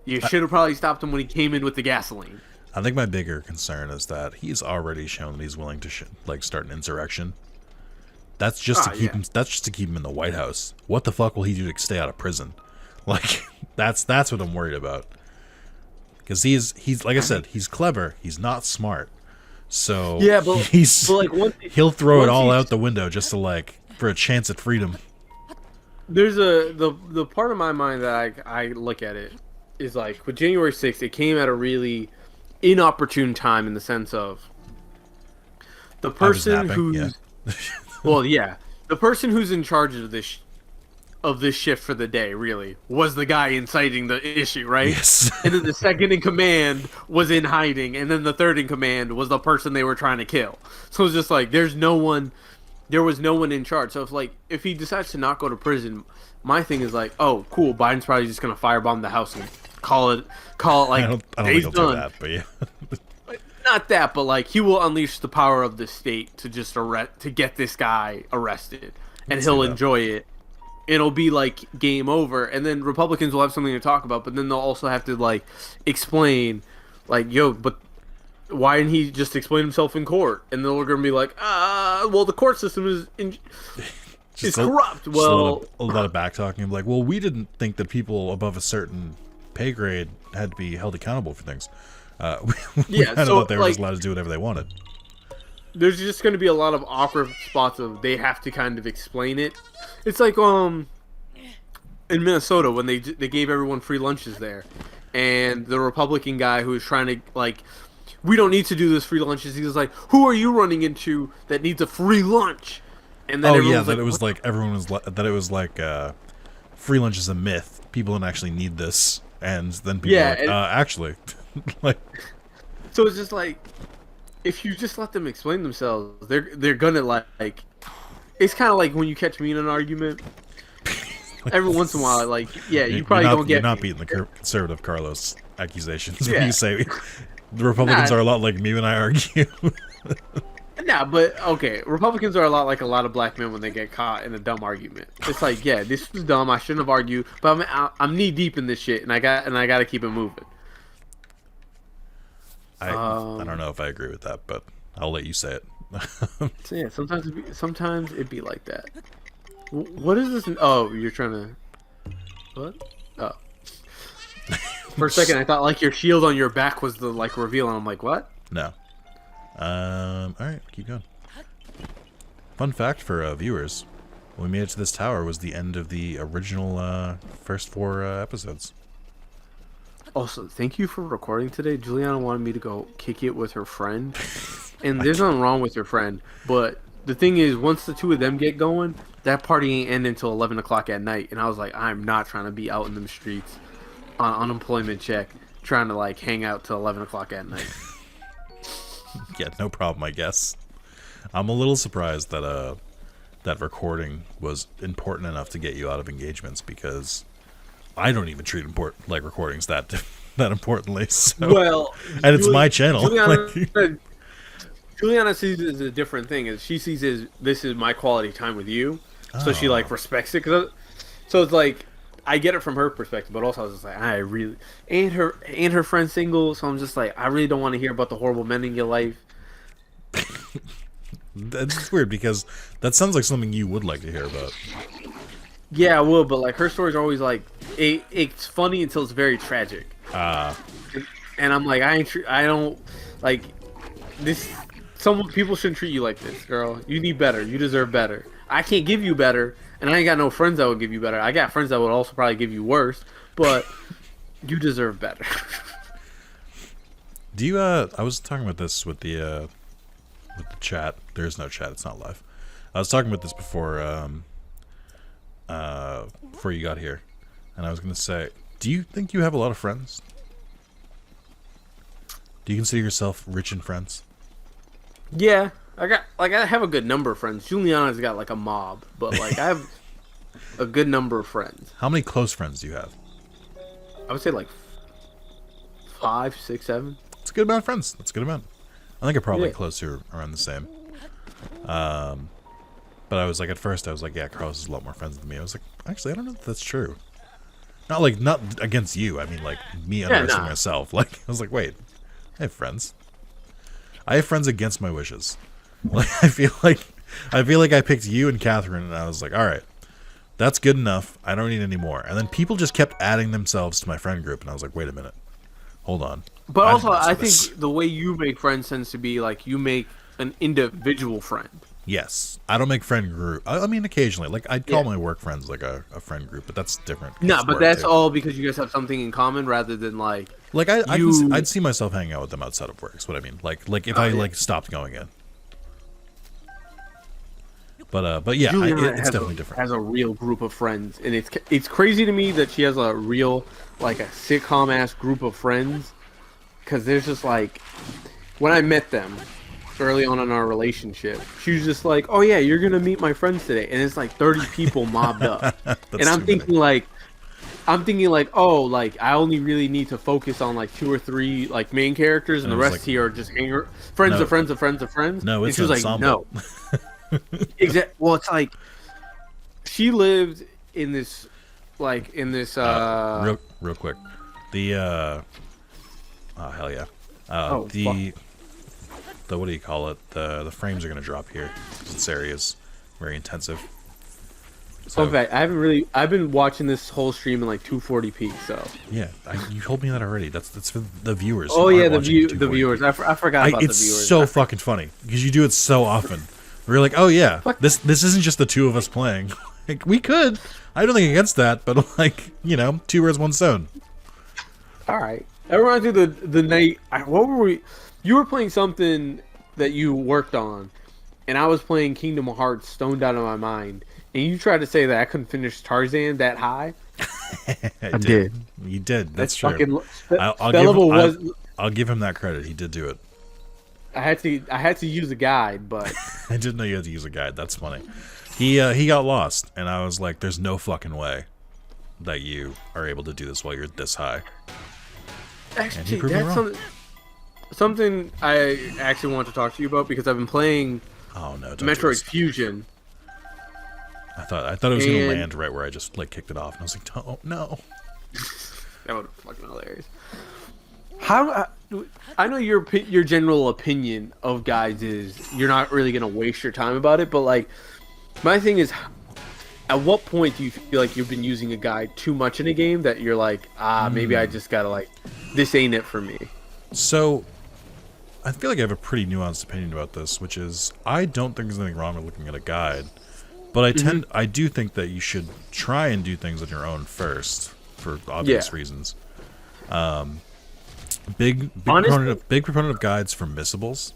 Speaker 2: you should have probably stopped him when he came in with the gasoline.
Speaker 1: I think my bigger concern is that he's already shown that he's willing to start an insurrection. That's just to keep him. That's just to keep him in the White House. What the fuck will he do to stay out of prison? Like, that's what I'm worried about. Because he's like I said, he's clever. He's not smart. So
Speaker 2: yeah, but
Speaker 1: he'll throw it all out the window just to like for a chance at freedom.
Speaker 2: There's the part of my mind that I look at it is like, with January 6th, it came at a really inopportune time, in the sense of the person who's the person who's in charge of this shift for the day really was the guy inciting the issue, right?
Speaker 1: Yes.
Speaker 2: And then the second in command was in hiding, and then the third in command was the person they were trying to kill. So it's just like there was no one in charge. So if he decides to not go to prison, my thing is like, oh cool, Biden's probably just gonna firebomb the house and call it like,
Speaker 1: I don't think he'll do that, but yeah.
Speaker 2: Not that, but like, he will unleash the power of the state to just to get this guy arrested, and he'll enjoy it. It'll be like game over, and then Republicans will have something to talk about, but then they'll also have to like explain, like, yo, but why didn't he just explain himself in court? And then we're gonna be like, well, the court system is corrupt. Well,
Speaker 1: a lot of back talking. Like, well, we didn't think that people above a certain pay grade had to be held accountable for things. We kind of thought they were just allowed to do whatever they wanted.
Speaker 2: There's just going to be a lot of awkward spots of they have to kind of explain it. It's like in Minnesota when they gave everyone free lunches there, and the Republican guy who was trying to like, we don't need to do this free lunches. He was like, who are you running into that needs a free lunch? And then
Speaker 1: it was like free lunch is a myth. People don't actually need this, and then people are like, actually, like.
Speaker 2: So it's just like, if you just let them explain themselves, they're gonna like. It's kind of like when you catch me in an argument. Every once in a while, like, yeah, you probably don't get.
Speaker 1: You're not beating the conservative Carlos accusations when you say the Republicans are a lot like me when I argue.
Speaker 2: Nah, but okay, Republicans are a lot like a lot of black men when they get caught in a dumb argument. It's like, yeah, this was dumb. I shouldn't have argued, but I'm knee deep in this shit, and I got to keep it moving.
Speaker 1: I don't know if I agree with that, but I'll let you say it.
Speaker 2: So yeah, sometimes it'd be like that. What is this? Oh, you're trying to. What? Oh. For a second, I thought like your shield on your back was the like reveal, and I'm like, what?
Speaker 1: No. All right, keep going. Fun fact for viewers: when we made it to this tower was the end of the original first 4 episodes.
Speaker 2: Also, thank you for recording today. Juliana wanted me to go kick it with her friend, and there's nothing wrong with your friend, but the thing is, once the two of them get going, that party ain't end until 11 o'clock at night, and I was like, I'm not trying to be out in them streets on unemployment check trying to like hang out till 11 o'clock at night.
Speaker 1: Yeah, no problem, I guess. I'm a little surprised that that recording was important enough to get you out of engagements, because I don't even treat recordings that that importantly. So.
Speaker 2: Well,
Speaker 1: and it's my channel.
Speaker 2: Juliana sees it as a different thing. Is she sees it as this is my quality time with you, so she like respects it. So it's like I get it from her perspective, but also I was just like I really and her friend's single, so I'm just like I really don't want to hear about the horrible men in your life.
Speaker 1: That's weird because that sounds like something you would like to hear about.
Speaker 2: Yeah, I would, but like her stories are always like it's funny until it's very tragic. And I'm like I don't like this. Some people shouldn't treat you like this, girl. You need better. You deserve better. I can't give you better, and I ain't got no friends that would give you better. I got friends that would also probably give you worse, but you deserve better.
Speaker 1: Do you? I was talking about this with the chat. There is no chat. It's not live. I was talking about this before you got here, and I was gonna say, do you think you have a lot of friends? Do you consider yourself rich in friends?
Speaker 2: Yeah, I have a good number of friends. Juliana's got like a mob, but like I have a good number of friends.
Speaker 1: How many close friends do you have?
Speaker 2: I would say like 5, 6, 7.
Speaker 1: It's a good amount of friends. That's a good amount. I think I'm probably
Speaker 2: Yeah.
Speaker 1: close to around the same. But I was like, at first I was like, yeah, Carlos has a lot more friends than me. I was like, actually, I don't know if that's true. Not against you. I mean, like me underestimating myself. Like I was like, wait, I have friends. I have friends against my wishes. Like I feel like I picked you and Catherine, and I was like, all right, that's good enough. I don't need any more. And then people just kept adding themselves to my friend group, and I was like, wait a minute, hold on.
Speaker 2: But also, I
Speaker 1: this.
Speaker 2: think the way you make friends tends to be like you make an individual friend.
Speaker 1: Yes, I don't make friend group. I mean, occasionally, like I'd call my work friends like a friend group, but that's different.
Speaker 2: No,
Speaker 1: It's
Speaker 2: but
Speaker 1: work,
Speaker 2: that's
Speaker 1: too.
Speaker 2: all because you guys have something in common rather than like
Speaker 1: I'd see myself hanging out with them outside of work. Is what I mean. Like if I like stopped going in. But yeah, it's definitely different.
Speaker 2: Has a real group of friends, and it's crazy to me that she has a real like a sitcom ass group of friends, because there's just like when I met them early on in our relationship, she was just like, "Oh yeah, you're gonna meet my friends today," and it's like 30 people mobbed up, and I'm thinking like, oh, like I only really need to focus on like 2 or 3 like main characters, and the rest here are just friends of friends of friends of friends.
Speaker 1: No, it's
Speaker 2: and she was like, no. Exactly. Well, it's like she lived in this,
Speaker 1: real quick, the oh hell yeah, the what do you call it? The frames are gonna drop here. This area is very intensive. So,
Speaker 2: okay, I've been watching this whole stream in like 240p. So
Speaker 1: yeah, you told me that already. That's for the viewers.
Speaker 2: Oh
Speaker 1: who
Speaker 2: yeah,
Speaker 1: aren't
Speaker 2: the
Speaker 1: watching 240p.
Speaker 2: viewers. I forgot about the
Speaker 1: It's
Speaker 2: viewers.
Speaker 1: so fucking funny because you do it so often. We're like, oh yeah, this isn't just the two of us playing. Like, we could. I don't think against that, but like, you know, 2 birds, 1 stone.
Speaker 2: All right. I reminds me of the night. What were we? You were playing something that you worked on, and I was playing Kingdom Hearts stoned out of my mind. And you tried to say that I couldn't finish Tarzan that high.
Speaker 1: I did. You did. That's true. I'll give him that credit. He did do it.
Speaker 2: I had to use a guide, but
Speaker 1: I didn't know you had to use a guide. That's funny. He got lost, and I was like, "There's no fucking way that you are able to do this while you're this high."
Speaker 2: actually, that's something I actually want to talk to you about because I've been playing Metroid Fusion.
Speaker 1: I thought it was gonna land right where I just like kicked it off, and I was like, "Oh no!"
Speaker 2: That would be fucking hilarious. I know your general opinion of guides is you're not really gonna waste your time about it, but like my thing is, at what point do you feel like you've been using a guide too much in a game that you're like, maybe I just gotta like, this ain't it for me?
Speaker 1: So, I feel like I have a pretty nuanced opinion about this, which is I don't think there's anything wrong with looking at a guide, but I do think that you should try and do things on your own first for obvious reasons. Big proponent of guides for missables.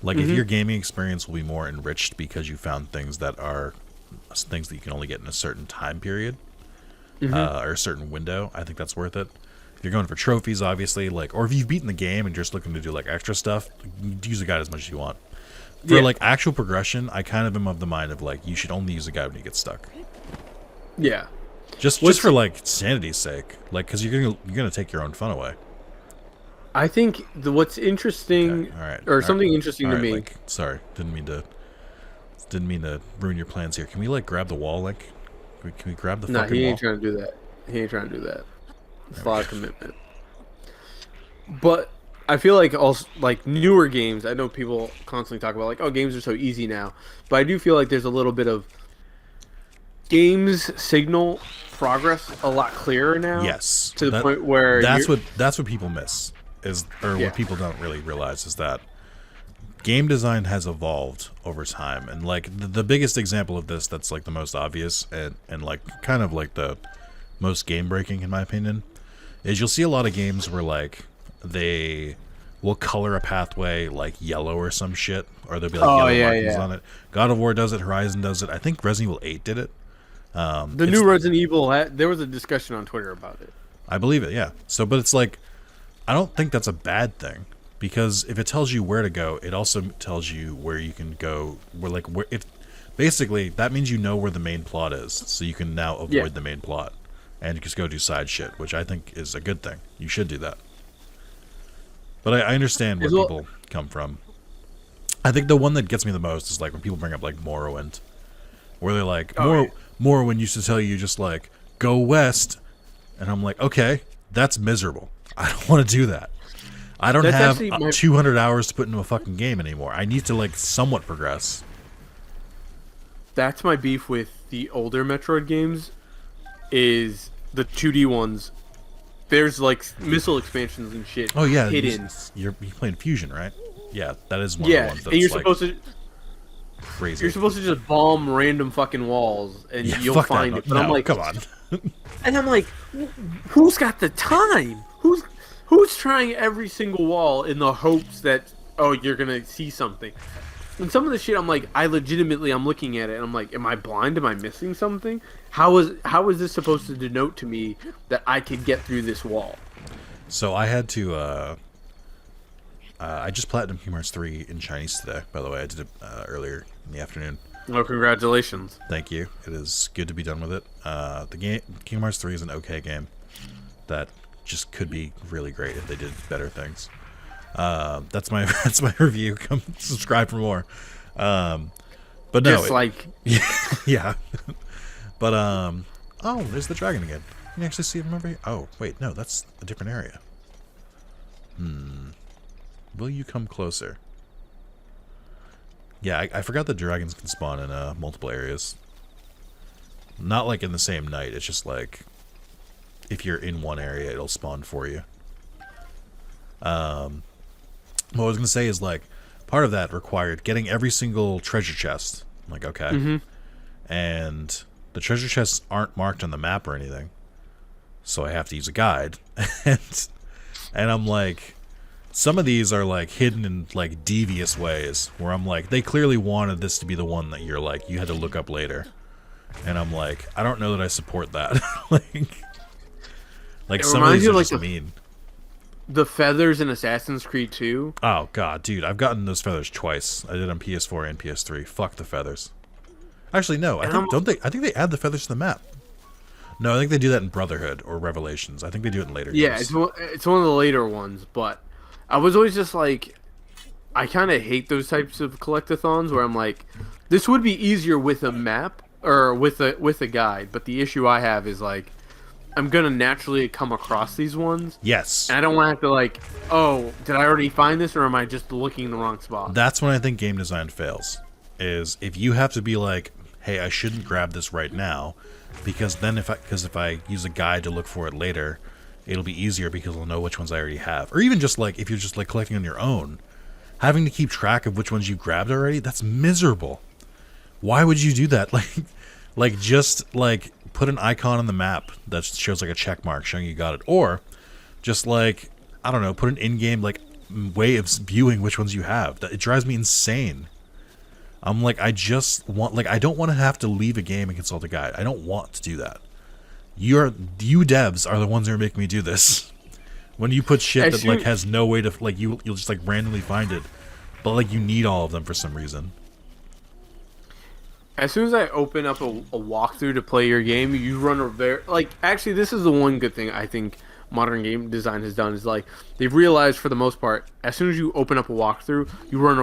Speaker 1: Like if your gaming experience will be more enriched because you found things that you can only get in a certain time period or a certain window, I think that's worth it. If you're going for trophies, obviously, like, or if you've beaten the game and you're just looking to do like extra stuff, use a guide as much as you want. For like actual progression, I kind of am of the mind of like you should only use a guide when you get stuck.
Speaker 2: Yeah.
Speaker 1: Just for like sanity's sake, like because you're gonna take your own fun away.
Speaker 2: I think what's interesting, something interesting to me.
Speaker 1: Like, sorry, didn't mean to ruin your plans here. Can we like grab the wall? Like, can we grab the fucking wall?
Speaker 2: He ain't trying to do that. He ain't trying to do that. It's a lot of commitment. But I feel like also like newer games. I know people constantly talk about like, oh, games are so easy now. But I do feel like there's a little bit of games signal progress a lot clearer now.
Speaker 1: Yes,
Speaker 2: to the point where
Speaker 1: that's what people miss what people don't really realize is that game design has evolved over time, and like the biggest example of this that's like the most obvious and like kind of like the most game breaking in my opinion is you'll see a lot of games where like they will color a pathway like yellow or some shit, or there'll be like yellow markings on it. God of War does it, Horizon does it, I think Resident Evil 8 did it.
Speaker 2: The new Resident Evil, there was a discussion on Twitter about it.
Speaker 1: I believe it, yeah. So, but it's like, I don't think that's a bad thing, because if it tells you where to go, it also tells you where you can go. Basically, that means you know where the main plot is, so you can now avoid the main plot and just go do side shit, which I think is a good thing. You should do that. But I understand where people come from. I think the one that gets me the most is like when people bring up like Morrowind, where they're like, Morrowind used to tell you just like go west, and I'm like, okay, that's miserable. I don't want to do that. I don't have 200 hours to put into a fucking game anymore. I need to like somewhat progress.
Speaker 2: That's my beef with the older Metroid games, is the 2D ones. There's like missile expansions and shit.
Speaker 1: Oh yeah,
Speaker 2: hidden.
Speaker 1: You're playing Fusion, right? Yeah, that is one of the ones that's
Speaker 2: and you're
Speaker 1: like
Speaker 2: supposed to.
Speaker 1: Crazy.
Speaker 2: You're supposed to just bomb random fucking walls and you'll find it. But I'm like,
Speaker 1: come on.
Speaker 2: And I'm like, who's got the time? Who's trying every single wall in the hopes that you're gonna see something? And some of the shit, I'm like, I'm looking at it and I'm like, am I blind? Am I missing something? How is this supposed to denote to me that I could get through this wall?
Speaker 1: So I had to. I just platinum Kingdom Hearts 3 in Chinese today, by the way. I did it earlier in the afternoon.
Speaker 2: Well, congratulations.
Speaker 1: Thank you. It is good to be done with it. The game, Kingdom Hearts 3 is an okay game that just could be really great if they did better things. That's my review. Come subscribe for more. But no, yeah. But oh, there's the dragon again. Can you actually see him over here? Oh, wait, no, that's a different area. Will you come closer? Yeah, I forgot that dragons can spawn in multiple areas. Not like in the same night. It's just like if you're in one area, it'll spawn for you. What I was gonna say is like part of that required getting every single treasure chest. I'm like, okay, and the treasure chests aren't marked on the map or anything, so I have to use a guide, and I'm like. Some of these are like hidden in like devious ways where I'm like, they clearly wanted this to be the one that you're like, you had to look up later. And I'm like, I don't know that I support that. like some of these are just mean.
Speaker 2: The feathers in Assassin's Creed 2.
Speaker 1: Oh god, dude, I've gotten those feathers twice. I did on PS4 and PS3. Fuck the feathers. Actually, no, I think they add the feathers to the map. No, I think they do that in Brotherhood or Revelations. I think they do it in later games.
Speaker 2: Yeah, it's one of the later ones, but I was always just like, I kind of hate those types of collectathons where I'm like, this would be easier with a map or with a guide, but the issue I have is like, I'm gonna naturally come across these ones.
Speaker 1: Yes.
Speaker 2: And I don't want to have to like, oh, did I already find this or am I just looking in the wrong spot?
Speaker 1: That's when I think game design fails. Is if you have to be like, hey, I shouldn't grab this right now, because then if I use a guide to look for it later. It'll be easier because I'll know which ones I already have. Or even just like, if you're just like collecting on your own, having to keep track of which ones you grabbed already, that's miserable. Why would you do that? Like just like put an icon on the map that shows like a check mark showing you got it. Or just like, I don't know, put an in-game like way of viewing which ones you have. It drives me insane. I'm like, I just want, like, I don't want to have to leave a game and consult a guide. I don't want to do that. You devs are the ones that are making me do this. When you put shit
Speaker 2: As
Speaker 1: that like
Speaker 2: you-
Speaker 1: has no way to like you'll just like randomly find it, but like you need all of them for some reason.
Speaker 2: As soon as I open up a walkthrough to play your game, you run a very like. Actually, this is the one good thing I think modern game design has done is like they've realized for the most part, as soon as you open up a walkthrough, you run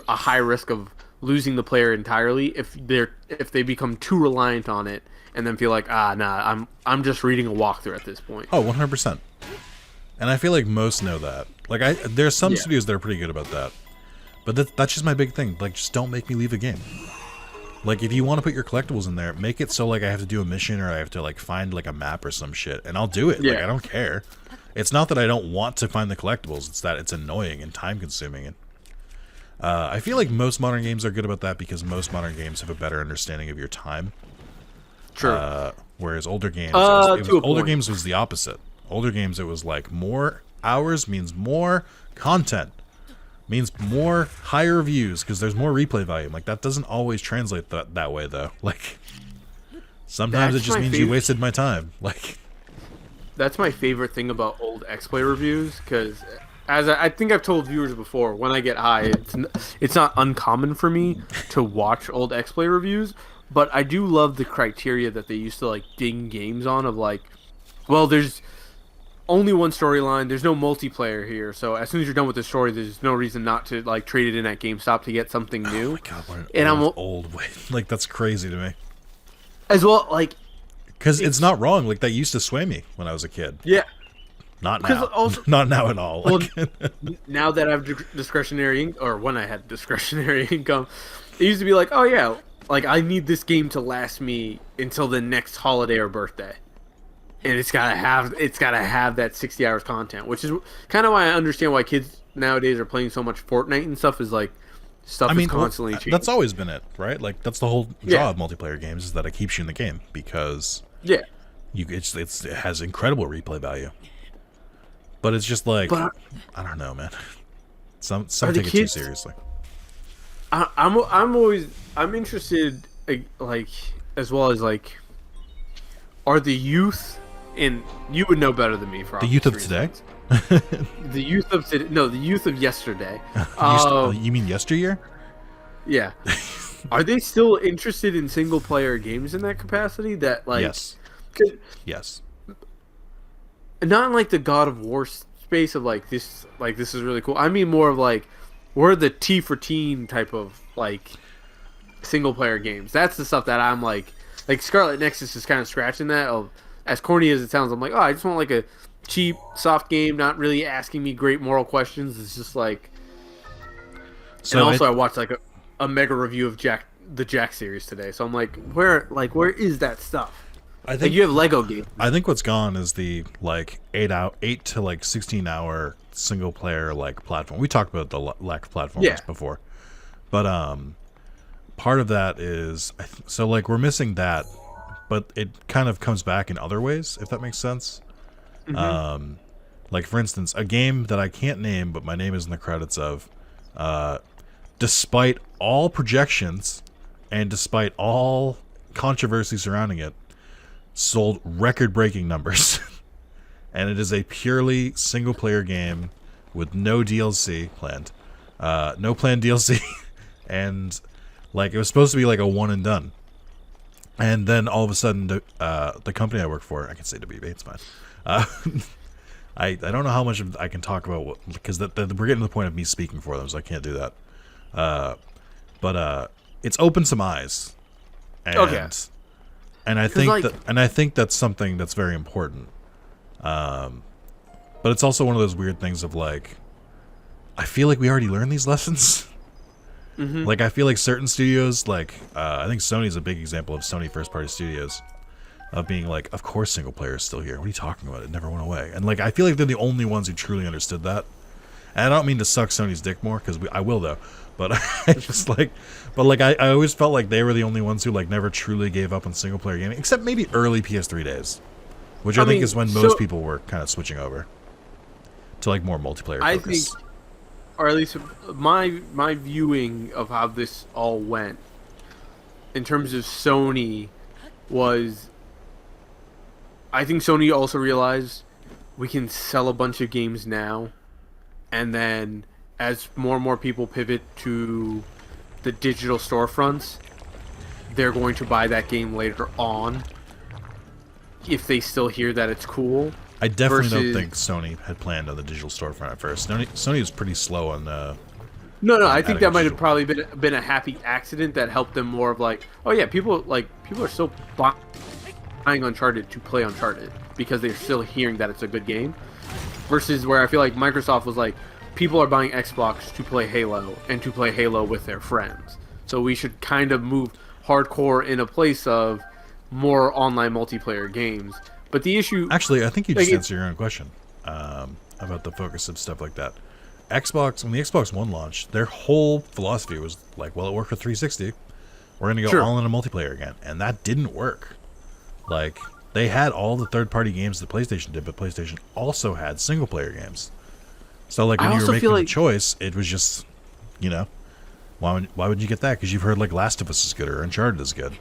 Speaker 2: a high risk of losing the player entirely if they become too reliant on it and then feel like I'm just reading a walkthrough at this point.
Speaker 1: Oh, 100%. And I feel like most know that. Like there's some
Speaker 2: Yeah.
Speaker 1: studios that are pretty good about that. But that's just my big thing. Like just don't make me leave a game. Like if you want to put your collectibles in there, make it so like I have to do a mission or I have to like find like a map or some shit and I'll do it. Like
Speaker 2: Yeah.
Speaker 1: I don't care. It's not that I don't want to find the collectibles, it's that it's annoying and time consuming and I feel like most modern games are good about that because most modern games have a better understanding of your time.
Speaker 2: True.
Speaker 1: Whereas older games,
Speaker 2: To a
Speaker 1: older
Speaker 2: point.
Speaker 1: games was the opposite. Older games, it was like more hours means more content, means more higher views because there's more replay volume. Like that doesn't always translate that way though. Like sometimes
Speaker 2: That's
Speaker 1: it just
Speaker 2: my
Speaker 1: means you
Speaker 2: favorite-
Speaker 1: wasted my time. Like
Speaker 2: That's my favorite thing about old X-Play reviews, because as I think I've told viewers before, when I get high, it's not uncommon for me to watch old X-Play reviews, but I do love the criteria that they used to like ding games on of like, well, there's only one storyline, there's no multiplayer here, so as soon as you're done with the story, there's no reason not to like trade it in at GameStop to get something new.
Speaker 1: oh my god, what
Speaker 2: And I'm
Speaker 1: old way. Like that's crazy to me.
Speaker 2: as well like
Speaker 1: Because it's not wrong. Like that used to sway me when I was a kid.
Speaker 2: yeah.
Speaker 1: Not
Speaker 2: 'Cause
Speaker 1: now.
Speaker 2: also-
Speaker 1: Not now at all.
Speaker 2: Well,
Speaker 1: Like,
Speaker 2: now that I have or when I had discretionary income, it used to be like, oh yeah, like I need this game to last me until the next holiday or birthday, and it's gotta have that 60 hours content, which is kind of why I understand why kids nowadays are playing so much Fortnite and stuff. Is like stuff
Speaker 1: I mean,
Speaker 2: is constantly changing.
Speaker 1: that's always been it, right? Like that's the whole draw
Speaker 2: Yeah.
Speaker 1: of multiplayer games is that it keeps you in the game because
Speaker 2: yeah,
Speaker 1: it has incredible replay value. But it's just like
Speaker 2: But-
Speaker 1: I don't know, man. Some
Speaker 2: Are the
Speaker 1: take it too
Speaker 2: kids-
Speaker 1: seriously.
Speaker 2: I'm interested like as well as like are the youth, and you would know better than me for
Speaker 1: The youth of
Speaker 2: obvious
Speaker 1: today?
Speaker 2: reasons. The youth of today, no, the youth of yesterday.
Speaker 1: You mean yesteryear?
Speaker 2: Yeah. Are they still interested in single player games in that capacity? That like
Speaker 1: Yes.
Speaker 2: 'cause-
Speaker 1: Yes.
Speaker 2: not in like the God of War space of like this is really cool. I mean more of like we're the T for teen type of like single player games. That's the stuff that I'm like Scarlet Nexus is kind of scratching that. Of as corny as it sounds, I'm like, oh, I just want like a cheap, soft game, not really asking me great moral questions. It's just like.
Speaker 1: So
Speaker 2: And also, I watched like a mega review of the Jack series today, so I'm like, where is that stuff?
Speaker 1: I
Speaker 2: Like
Speaker 1: think
Speaker 2: you have Lego games.
Speaker 1: I think what's gone is the like 8 to like 16-hour single player like platform. We talked about the lack of platforms
Speaker 2: Yeah.
Speaker 1: before, but part of that is so like we're missing that, but it kind of comes back in other ways if that makes sense. Like for instance, a game that I can't name, but my name is in the credits of, despite all projections and despite all controversy surrounding it, sold record-breaking numbers. And it is a purely single-player game with no DLC planned. No planned DLC. And, like, it was supposed to be like a one and done. And then all of a sudden, the company I work for, I can say WB, it's fine. I don't know how much I can talk about, because we're getting to the point of me speaking for them, so I can't do that. But it's opened some eyes. And,
Speaker 2: Okay.
Speaker 1: And I think
Speaker 2: like-
Speaker 1: that's something that's very important. But it's also one of those weird things of like, I feel like we already learned these lessons. Like I feel like certain studios, like I think Sony's a big example of Sony first-party studios, of being like, of course single player is still here. What are you talking about? It never went away. And like I feel like they're the only ones who truly understood that. And I don't mean to suck Sony's dick more, because I will though. But I just like, I always felt like they were the only ones who like never truly gave up on single player gaming, except maybe early PS3 days, which I think
Speaker 2: mean,
Speaker 1: is when most people were kind of switching over to like more multiplayer
Speaker 2: I
Speaker 1: focus.
Speaker 2: think, or at least my viewing of how this all went, in terms of Sony, was, I think Sony also realized we can sell a bunch of games now, and then as more and more people pivot to the digital storefronts, they're going to buy that game later on if they still hear that it's cool.
Speaker 1: I definitely don't think Sony had planned on the digital storefront at first. Sony was pretty slow on
Speaker 2: No, I think that might have
Speaker 1: digital.
Speaker 2: probably been a happy accident that helped them more of like, oh yeah, people are still buying Uncharted to play Uncharted because they're still hearing that it's a good game. Versus where I feel like Microsoft was like, people are buying Xbox to play Halo and to play Halo with their friends. So we should kind of move hardcore in a place of more online multiplayer games. But the issue,
Speaker 1: Actually, I think you just
Speaker 2: like,
Speaker 1: answered your own question about the focus of stuff like that. Xbox, when the Xbox One launched, their whole philosophy was like, well, it worked for 360. We're going to go
Speaker 2: Sure.
Speaker 1: all in a multiplayer again. And that didn't work. Like, they had all the third-party games that PlayStation did, but PlayStation also had single-player games. So, like, when
Speaker 2: I
Speaker 1: you were
Speaker 2: also
Speaker 1: making
Speaker 2: feel
Speaker 1: a
Speaker 2: like-
Speaker 1: choice, it was just, you know, why would you get that? Because you've heard, like, Last of Us is good or Uncharted is good.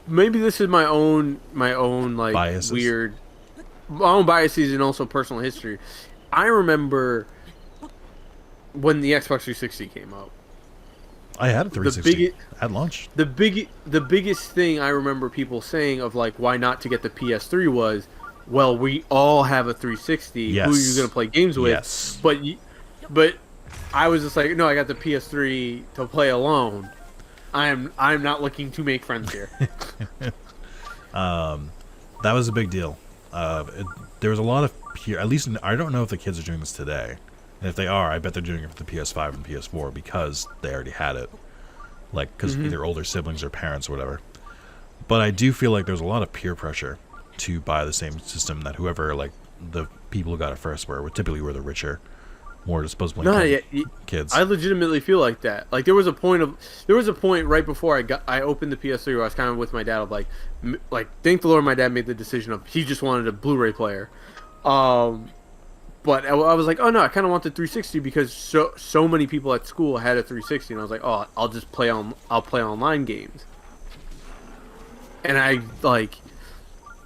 Speaker 2: maybe this is my own like
Speaker 1: Biases.
Speaker 2: weird, my own biases and also personal history. I remember when the Xbox 360 came out.
Speaker 1: I had a 360
Speaker 2: big-
Speaker 1: at launch.
Speaker 2: The biggest thing I remember people saying of like why not to get the PS3 was, well, we all have a 360.
Speaker 1: Yes.
Speaker 2: Who are you going to play games with?
Speaker 1: Yes.
Speaker 2: But I was just like, no, I got the PS3 to play alone. I'm not looking to make friends here.
Speaker 1: That was a big deal. There was a lot of at least I don't know if the kids are doing this today. And if they are, I bet they're doing it for the PS5 and PS4 because they already had it. Like, because either older siblings or parents or whatever. But I do feel like there's a lot of peer pressure to buy the same system that whoever, like, the people who got it first were typically were the richer, more disposable
Speaker 2: No,
Speaker 1: income
Speaker 2: yeah,
Speaker 1: kids.
Speaker 2: I legitimately feel like that. Like there was a point right before I opened the PS3 where I was kind of with my dad of like thank the Lord my dad made the decision of he just wanted a Blu-ray player. But I was like, oh no, I kind of want the 360 because so many people at school had a 360, and I was like, oh, I'll play online games. And I like,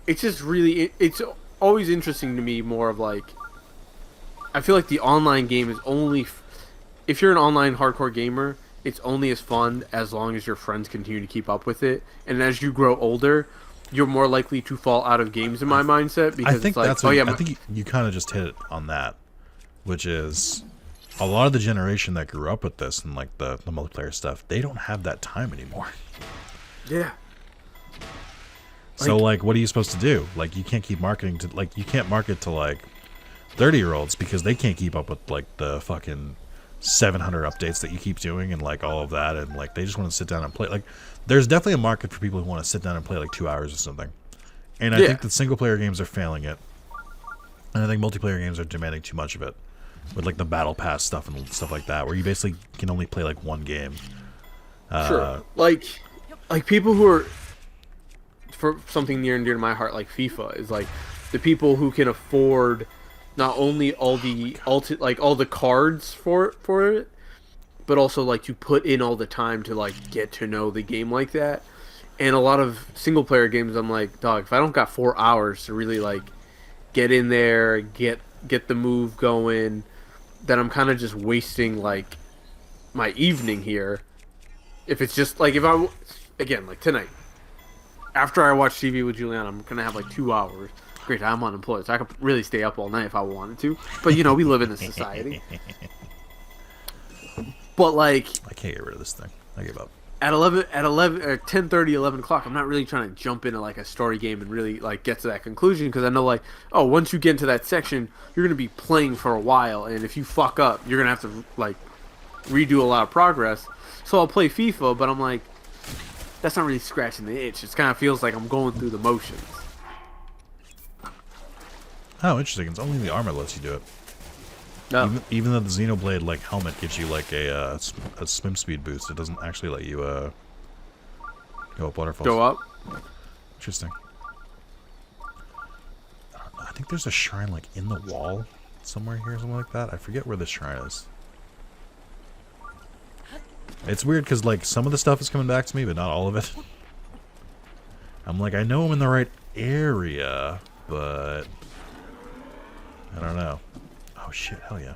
Speaker 2: it's just really, it's always interesting to me more of like, I feel like the online game is only, if you're an online hardcore gamer, it's only as fun as long as your friends continue to keep up with it. And as you grow older, you're more likely to fall out of games in my mindset because
Speaker 1: I think
Speaker 2: it's like,
Speaker 1: that's
Speaker 2: oh
Speaker 1: what,
Speaker 2: yeah,
Speaker 1: I think you kind of just hit it on that, which is a lot of the generation that grew up with this and like the multiplayer stuff, they don't have that time anymore.
Speaker 2: yeah.
Speaker 1: So like what are you supposed to do? Like you can't keep marketing to like you can't market to like 30-year-olds because they can't keep up with like the fucking 700 updates that you keep doing and like all of that, and like they just want to sit down and play. Like there's definitely a market for people who want to sit down and play like 2 hours or something. And I think that single player games are failing it. And I think multiplayer games are demanding too much of it. With like the battle pass stuff and stuff like that, where you basically can only play like one game.
Speaker 2: Sure. Like people who are, for something near and dear to my heart, like FIFA, is like the people who can afford not only all the cards for it, but also like to put in all the time to like get to know the game like that. And a lot of single player games, I'm like, dog, if I don't got 4 hours to really like get in there, get the move going, then I'm kind of just wasting like my evening here. If it's just like again, like tonight, after I watch TV with Juliana, I'm gonna have like 2 hours. Great, I'm unemployed, so I could really stay up all night if I wanted to. But you know, we live in a society. But like,
Speaker 1: I can't get rid of this thing. I give up.
Speaker 2: at 10:30, 11 o'clock, I'm not really trying to jump into like a story game and really like get to that conclusion, because I know like, oh, once you get into that section, you're gonna be playing for a while, and if you fuck up, you're gonna have to like redo a lot of progress. So I'll play FIFA, but I'm like, that's not really scratching the itch. It kind of feels like I'm going through the motions.
Speaker 1: Oh, interesting. It's only the armor lets you do it.
Speaker 2: No.
Speaker 1: Even though the Xenoblade like helmet gives you like a swim speed boost, it doesn't actually let you go up waterfalls.
Speaker 2: Go up.
Speaker 1: Interesting. I think there's a shrine like in the wall somewhere here, something like that. I forget where the shrine is. It's weird because like some of the stuff is coming back to me, but not all of it. I'm like, I know I'm in the right area, but I don't know. Oh shit! Hell yeah!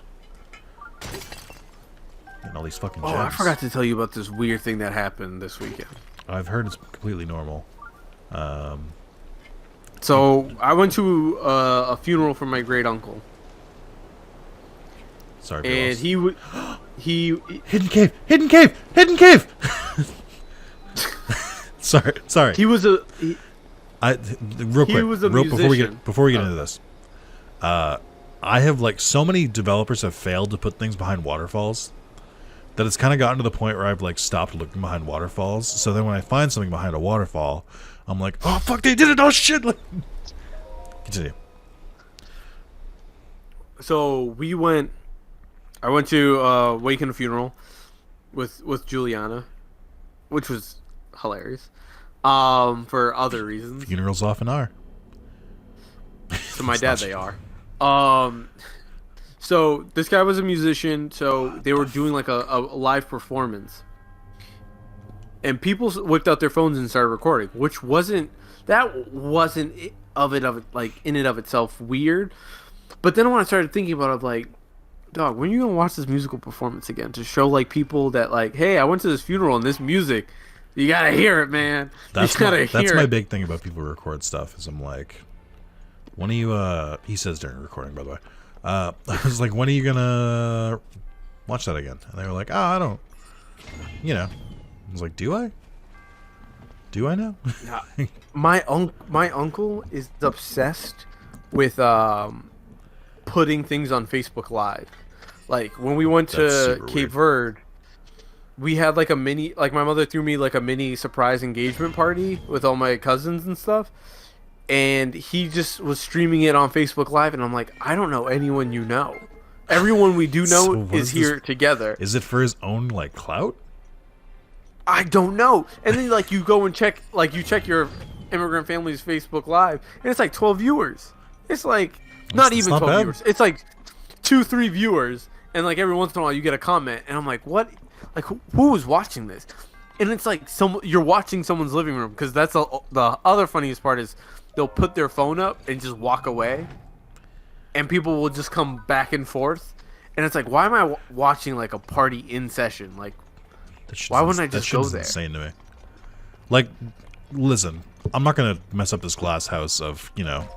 Speaker 1: Getting all these fucking gems.
Speaker 2: Oh, I forgot to tell you about this weird thing that happened this weekend.
Speaker 1: I've heard it's completely normal.
Speaker 2: So I went to a funeral for my great uncle,
Speaker 1: Sorry,
Speaker 2: and he
Speaker 1: hidden cave, hidden cave, hidden cave. sorry.
Speaker 2: he was a he,
Speaker 1: Real quick,
Speaker 2: he was a
Speaker 1: before we
Speaker 2: musician.
Speaker 1: get into this, I have like so many developers have failed to put things behind waterfalls that it's kind of gotten to the point where I've like stopped looking behind waterfalls. So then when I find something behind a waterfall, I'm like, oh fuck, they did it! Oh shit! Like, continue.
Speaker 2: So I went to Waken funeral with Juliana, which was hilarious. For other reasons.
Speaker 1: Funerals often are.
Speaker 2: To my dad, they are. So this guy was a musician, so they were doing like a live performance, and people whipped out their phones and started recording, which wasn't like in and of itself weird. But then when I started thinking about it, like, dog, when are you gonna watch this musical performance again to show like people that like, hey, I went to this funeral and this music, you gotta hear it, man.
Speaker 1: That's
Speaker 2: you gotta hear
Speaker 1: my
Speaker 2: it.
Speaker 1: big thing about people who record stuff is I'm like, when are you? He says during recording, by the way. I was like, when are you gonna watch that again? And they were like, oh, I don't. You know. I was like, do I? Do I know?
Speaker 2: My uncle is obsessed with putting things on Facebook Live. Like when we went
Speaker 1: That's
Speaker 2: to
Speaker 1: super
Speaker 2: Cape
Speaker 1: weird.
Speaker 2: Verde, we had like a mini, like my mother threw me like a mini surprise engagement party with all my cousins and stuff. And he just was streaming it on Facebook Live, and I'm like, I don't know anyone you know. Everyone we do know
Speaker 1: So what
Speaker 2: is here together.
Speaker 1: Is it for his own like clout?
Speaker 2: I don't know. And then like you go and check, like you check your immigrant family's Facebook Live, and it's like 12 viewers. It's like not
Speaker 1: It's
Speaker 2: even
Speaker 1: not
Speaker 2: 12
Speaker 1: bad.
Speaker 2: viewers. It's like 2-3 viewers, and like every once in a while you get a comment, and I'm like, what? Like who is watching this? And it's like you're watching someone's living room, because that's the other funniest part is they'll put their phone up and just walk away, and people will just come back and forth, and it's like, why am I watching like a party in session? Like, why wouldn't I just go there?
Speaker 1: That's insane to me. Like, listen, I'm not gonna mess up this glass house of, you know,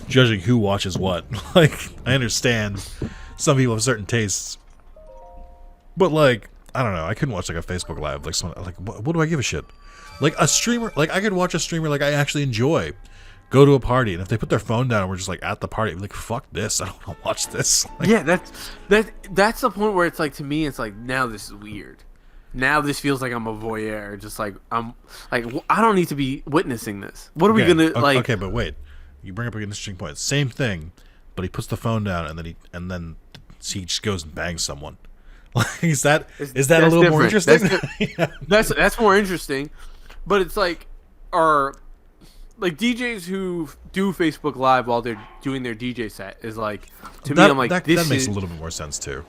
Speaker 1: judging who watches what. Like, I understand some people have certain tastes, but like, I don't know. I couldn't watch like a Facebook Live like someone like what do I give a shit? Like a streamer, like I could watch a streamer like I actually enjoy. Go to a party, and if they put their phone down and we're just like at the party, I'm like, fuck this, I don't want to watch this. Like,
Speaker 2: Yeah, that's the point where it's like, to me, it's like, now this is weird. Now this feels like I'm a voyeur. Just like I'm like, I don't need to be witnessing this. What are we gonna like?
Speaker 1: Okay, but wait, you bring up an interesting point. Same thing, but he puts the phone down and then he just goes and bangs someone. Like, is that a little more
Speaker 2: different.
Speaker 1: interesting? Yeah.
Speaker 2: That's more interesting. But it's like, are like DJs who do Facebook Live while they're doing their DJ set is like, to me, I'm like,
Speaker 1: that
Speaker 2: this
Speaker 1: makes
Speaker 2: is
Speaker 1: a little bit more sense too.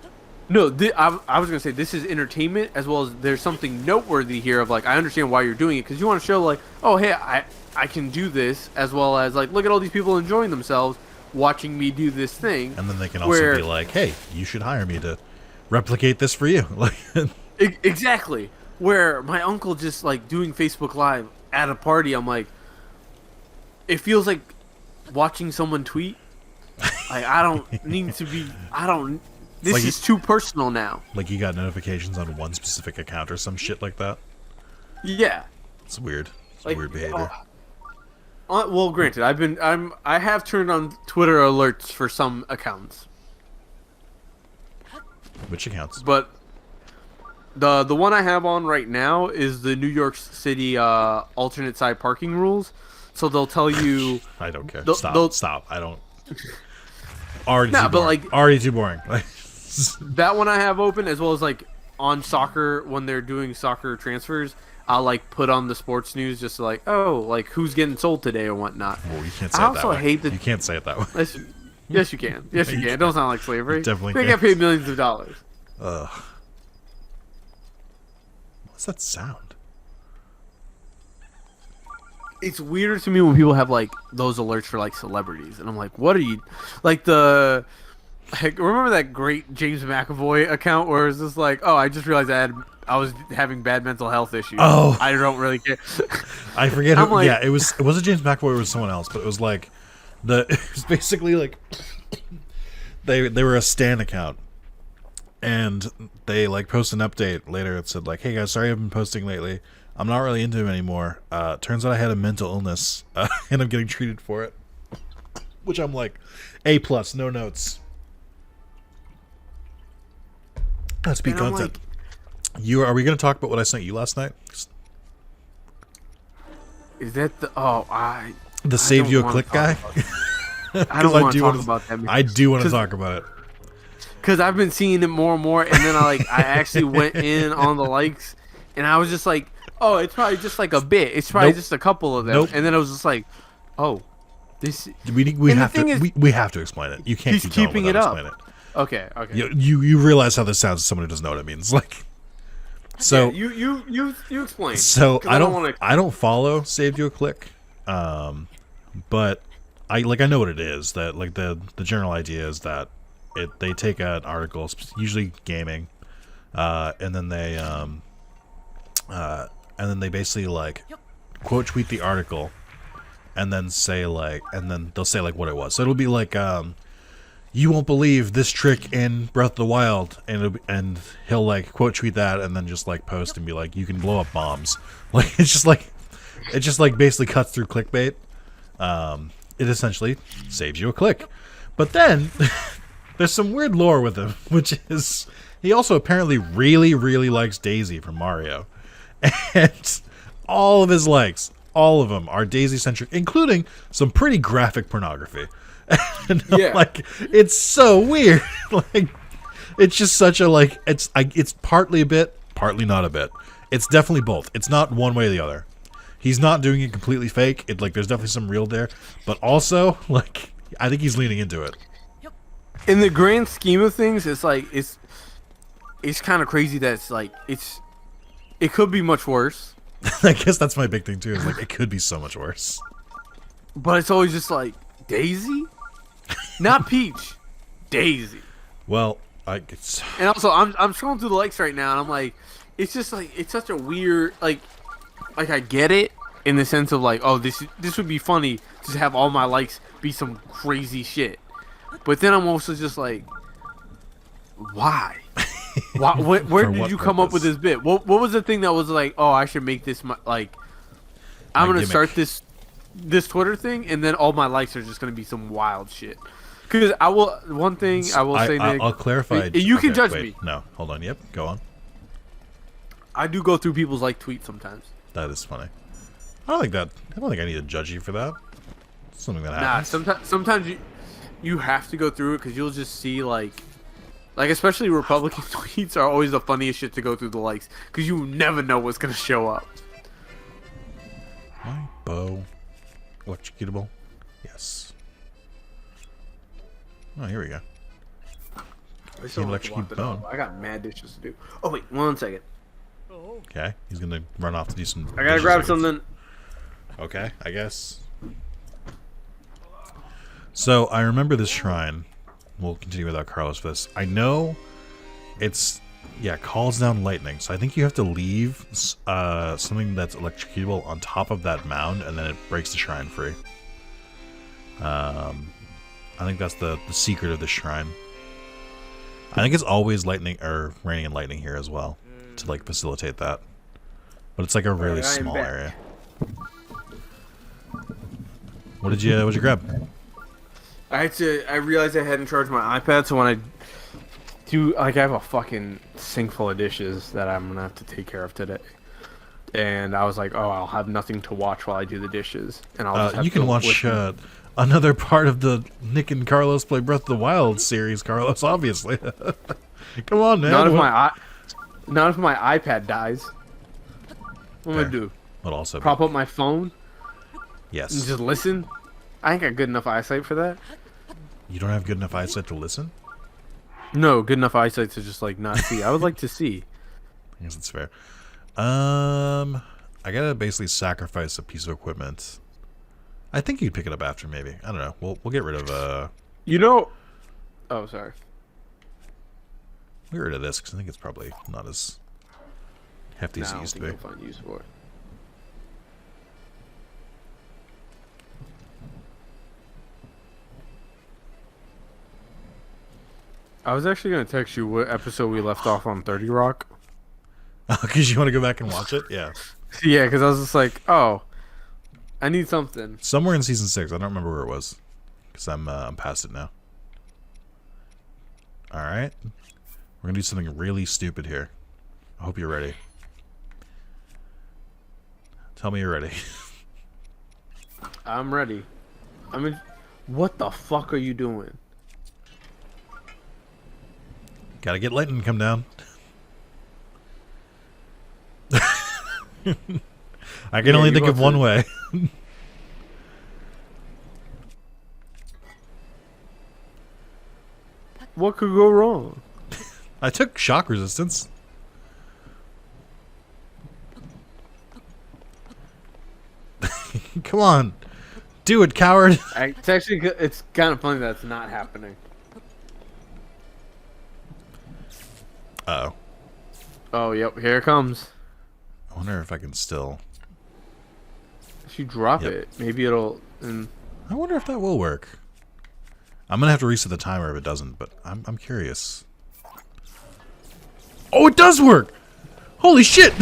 Speaker 2: no. I was gonna say this is entertainment, as well as there's something noteworthy here of like, I understand why you're doing it, because you want to show like, oh hey, I can do this, as well as like, look at all these people enjoying themselves watching me do this thing.
Speaker 1: And then they can also be like, hey, you should hire me to replicate this for you. Like,
Speaker 2: Exactly. Where my uncle just like doing Facebook Live at a party, I'm like, it feels like watching someone tweet. Like, I don't need to be. This
Speaker 1: like
Speaker 2: is too personal now.
Speaker 1: like you got notifications on one specific account or some shit like that.
Speaker 2: Yeah.
Speaker 1: It's weird. It's
Speaker 2: Like,
Speaker 1: weird behavior.
Speaker 2: Well, granted, I have turned on Twitter alerts for some accounts,
Speaker 1: Which accounts?
Speaker 2: but the one I have on right now is the New York City alternate side parking rules. So they'll tell you.
Speaker 1: I don't care.
Speaker 2: they'll-
Speaker 1: Stop. I don't. Already
Speaker 2: Nah,
Speaker 1: too
Speaker 2: but,
Speaker 1: boring.
Speaker 2: like-
Speaker 1: Already too boring. Like,
Speaker 2: That one I have open, as well as like on soccer, when they're doing soccer transfers, I'll like put on the sports news just to, like, oh, like who's getting sold today or whatnot.
Speaker 1: well, you can't say
Speaker 2: I
Speaker 1: it that
Speaker 2: also
Speaker 1: way.
Speaker 2: hate the.
Speaker 1: You can't say it that way.
Speaker 2: Yes, you can. Yes, you
Speaker 1: You
Speaker 2: can. It don't sound like slavery.
Speaker 1: You definitely
Speaker 2: They
Speaker 1: can.
Speaker 2: get paid millions of dollars.
Speaker 1: Ugh. What's that sound?
Speaker 2: It's weird to me when people have like those alerts for like celebrities, and I'm like, what are you like the Like, remember that great James McAvoy account where it's just like, oh, I just realized I was having bad mental health issues.
Speaker 1: Oh.
Speaker 2: I don't really care.
Speaker 1: I forget
Speaker 2: I'm
Speaker 1: who.
Speaker 2: like-
Speaker 1: Yeah, it wasn't James McAvoy. It was someone else. But it was like it was basically like they were a Stan account, and they like post an update later that said like, "Hey guys, sorry I've been posting lately. I'm not really into him anymore. Turns out I had a mental illness, and I'm getting treated for it." Which I'm like, A+, no notes. That's peak
Speaker 2: And I'm
Speaker 1: content. Are we going to talk about what I sent you last night?
Speaker 2: Is that the?
Speaker 1: The saved
Speaker 2: don't
Speaker 1: you a
Speaker 2: wanna
Speaker 1: click
Speaker 2: talk
Speaker 1: guy?
Speaker 2: about I don't want to talk
Speaker 1: wanna-
Speaker 2: about that.
Speaker 1: I do want to
Speaker 2: 'Cause-
Speaker 1: talk about it.
Speaker 2: Because I've been seeing it more and more, and then I actually went in on the likes, and I was just like, oh, it's probably just like a bit. It's probably
Speaker 1: Nope.
Speaker 2: just a couple of them,
Speaker 1: Nope.
Speaker 2: and then I was just like, oh, this.
Speaker 1: We
Speaker 2: And the
Speaker 1: have to
Speaker 2: thing is-
Speaker 1: we have to explain it. You can't
Speaker 2: He's
Speaker 1: keep going
Speaker 2: keeping
Speaker 1: without
Speaker 2: it up.
Speaker 1: explaining it.
Speaker 2: Okay.
Speaker 1: You realize how this sounds to someone who doesn't know what it means. Like, so
Speaker 2: Yeah, you explain.
Speaker 1: so
Speaker 2: 'Cause
Speaker 1: I don't
Speaker 2: wanna-
Speaker 1: I don't follow Saved You a Click, but I know what it is. That like the general idea is that they take an article, usually gaming, and then they basically like quote tweet the article, and then they'll say like what it was. So it'll be like you won't believe this trick in Breath of the Wild, and he'll like quote tweet that and then just like post and be like, you can blow up bombs. Like it just like basically cuts through clickbait. It essentially saves you a click. But then there's some weird lore with him, which is he also apparently really, really likes Daisy from Mario. And all of his likes, all of them are Daisy centric, including some pretty graphic pornography. And I'm
Speaker 2: Yeah.
Speaker 1: like, it's so weird. Like, it's just such a like. It's partly a bit, partly not a bit. It's definitely both. It's not one way or the other. He's not doing it completely fake. It like there's definitely some real there, but also like I think he's leaning into it.
Speaker 2: In the grand scheme of things, it's like it's kind of crazy that it could be much worse,
Speaker 1: I guess that's my big thing too. Is like it could be so much worse.
Speaker 2: but it's always just like Daisy, not Peach, Daisy.
Speaker 1: Well,
Speaker 2: And also, I'm scrolling through the likes right now, and I'm like, it's just like it's such a weird like I get it in the sense of like, oh, this would be funny to have all my likes be some crazy shit, but then I'm also just like, why? Where
Speaker 1: For
Speaker 2: did
Speaker 1: what
Speaker 2: you come up
Speaker 1: purpose?
Speaker 2: with this bit? What was the thing that was like, oh, I should make this like, I'm
Speaker 1: My
Speaker 2: gonna
Speaker 1: gimmick.
Speaker 2: start this Twitter thing, and then all my likes are just gonna be some wild shit. Because I will say, Nick,
Speaker 1: I'll clarify.
Speaker 2: You can
Speaker 1: Okay,
Speaker 2: judge
Speaker 1: wait,
Speaker 2: me.
Speaker 1: No, hold on. Yep, go on.
Speaker 2: I do go through people's like tweets sometimes.
Speaker 1: That is funny. I don't think I need to judge you for that. It's something that
Speaker 2: Nah,
Speaker 1: happens.
Speaker 2: sometimes you have to go through it because you'll just see like especially Republican tweets are always the funniest shit to go through the likes because you never know what's gonna show up.
Speaker 1: My bow, electrocutable. Yes. Oh, here we go.
Speaker 2: I still have to
Speaker 1: electrocute
Speaker 2: walk it
Speaker 1: bone.
Speaker 2: up. I got mad dishes to do. Oh wait, 1 second.
Speaker 1: Okay, he's gonna run off to do some.
Speaker 2: I gotta
Speaker 1: dishes,
Speaker 2: grab
Speaker 1: guess.
Speaker 2: something.
Speaker 1: Okay, I guess. So I remember this shrine. We'll continue without Carlos for this. I know it's calls down lightning. So I think you have to leave something that's electrocutable on top of that mound, and then it breaks the shrine free. I think that's the secret of the shrine. I think it's always lightning or raining and lightning here as well to like facilitate that. But it's like a really
Speaker 2: Alright, I am
Speaker 1: small
Speaker 2: back.
Speaker 1: area. What'd you grab?
Speaker 2: I realized I hadn't charged my iPad, so when I do, like, I have a fucking sink full of dishes that I'm gonna have to take care of today. And I was like, oh, I'll have nothing to watch while I do the dishes, and I'll just have
Speaker 1: You can
Speaker 2: to
Speaker 1: watch
Speaker 2: listen.
Speaker 1: another part of the Nick and Carlos Play Breath of the Wild series, Carlos, obviously. Come on, man.
Speaker 2: Not if my iPad dies. What am I
Speaker 1: Fair.
Speaker 2: gonna do?
Speaker 1: But also,
Speaker 2: Prop up my phone and
Speaker 1: yes.
Speaker 2: just listen? I ain't got good enough eyesight for that.
Speaker 1: You don't have good enough eyesight to listen?
Speaker 2: No, good enough eyesight to just like not see. I would like to see.
Speaker 1: I guess it's fair. I gotta basically sacrifice a piece of equipment. I think you'd pick it up after, maybe. I don't know. We'll get rid of
Speaker 2: You know, Oh, sorry.
Speaker 1: We got rid of this because I think it's probably not as hefty as
Speaker 2: Nah,
Speaker 1: it
Speaker 2: I don't
Speaker 1: used to
Speaker 2: think
Speaker 1: be.
Speaker 2: you'll find use for it. I was actually gonna text you what episode we left off on 30 Rock.
Speaker 1: Because you want to go back and watch it? Yeah.
Speaker 2: Yeah, because I was just like, oh, I need something.
Speaker 1: Somewhere in season 6. I don't remember where it was. Because I'm past it now. Alright. We're going to do something really stupid here. I hope you're ready. Tell me you're ready.
Speaker 2: I'm ready. I mean, what the fuck are you doing?
Speaker 1: Gotta get lightning to come down. I can only
Speaker 2: you
Speaker 1: think of
Speaker 2: about
Speaker 1: one
Speaker 2: to-
Speaker 1: way.
Speaker 2: What could go wrong?
Speaker 1: I took shock resistance. Come on. Do it, coward.
Speaker 2: It's kind of funny that's not happening.
Speaker 1: Uh-oh.
Speaker 2: Oh, yep, here it comes.
Speaker 1: I wonder if I can still...
Speaker 2: If you drop
Speaker 1: Yep.
Speaker 2: it, maybe it'll...
Speaker 1: I wonder if that will work. I'm gonna have to reset the timer if it doesn't, but I'm curious. Oh, it does work! Holy shit!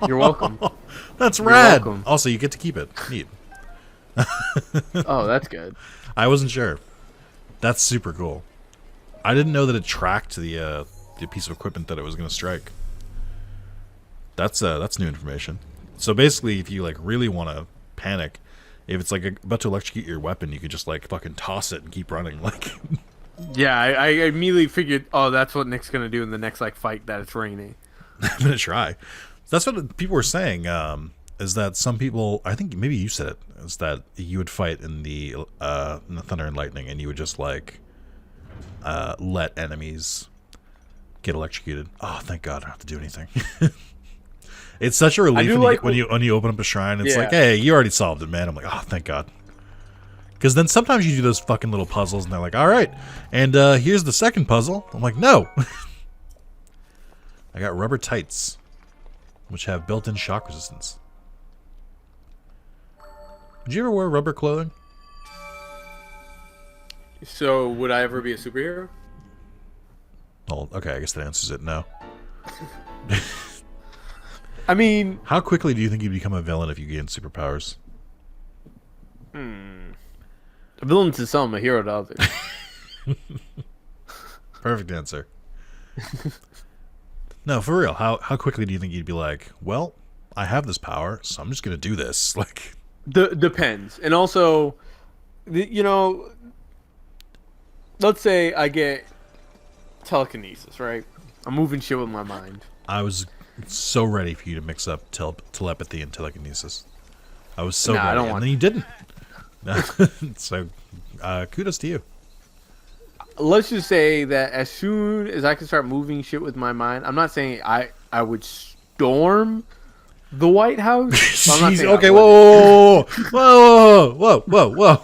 Speaker 2: You're welcome.
Speaker 1: That's
Speaker 2: You're
Speaker 1: rad!
Speaker 2: welcome.
Speaker 1: Also, you get to keep it. Neat.
Speaker 2: Oh, that's good.
Speaker 1: I wasn't sure. That's super cool. I didn't know that it tracked the piece of equipment that it was gonna strike. That's new information. So basically, if you like really want to panic, if it's like about to electrocute your weapon, you could just like fucking toss it and keep running. Like,
Speaker 2: Yeah, I immediately figured, oh, that's what Nick's gonna do in the next like fight that it's raining.
Speaker 1: I'm gonna try. That's what people were saying. Is that some people? I think maybe you said it. Is that you would fight in the thunder and lightning, and you would just like let enemies get electrocuted. Oh, thank God, I don't have to do anything. It's such a relief
Speaker 2: do
Speaker 1: when,
Speaker 2: like
Speaker 1: when you open up a shrine. It's
Speaker 2: Yeah.
Speaker 1: like, hey, you already solved it, man. I'm like, oh, thank God. Because then sometimes you do those fucking little puzzles, and they're like, all right, and here's the second puzzle. I'm like, no. I got rubber tights, which have built-in shock resistance. Did you ever wear rubber clothing?
Speaker 2: So, would I ever be a superhero?
Speaker 1: Well, okay, I guess that answers it. No.
Speaker 2: I mean,
Speaker 1: How quickly do you think you'd become a villain if you gained superpowers?
Speaker 2: a villain to some, a hero to others.
Speaker 1: Perfect answer. No, for real. How quickly do you think you'd be like, well, I have this power, so I'm just gonna do this? Like,
Speaker 2: Depends, and also, you know, let's say I get telekinesis, right? I'm moving shit with my mind.
Speaker 1: I was so ready for you to mix up telepathy and telekinesis. I was so
Speaker 2: Nah, I
Speaker 1: ready,
Speaker 2: don't
Speaker 1: and
Speaker 2: want
Speaker 1: then you didn't. So, kudos to you.
Speaker 2: Let's just say that as soon as I can start moving shit with my mind, I'm not saying I would storm the White House. but I'm not
Speaker 1: Jeez,
Speaker 2: saying I
Speaker 1: okay,
Speaker 2: would.
Speaker 1: whoa, whoa.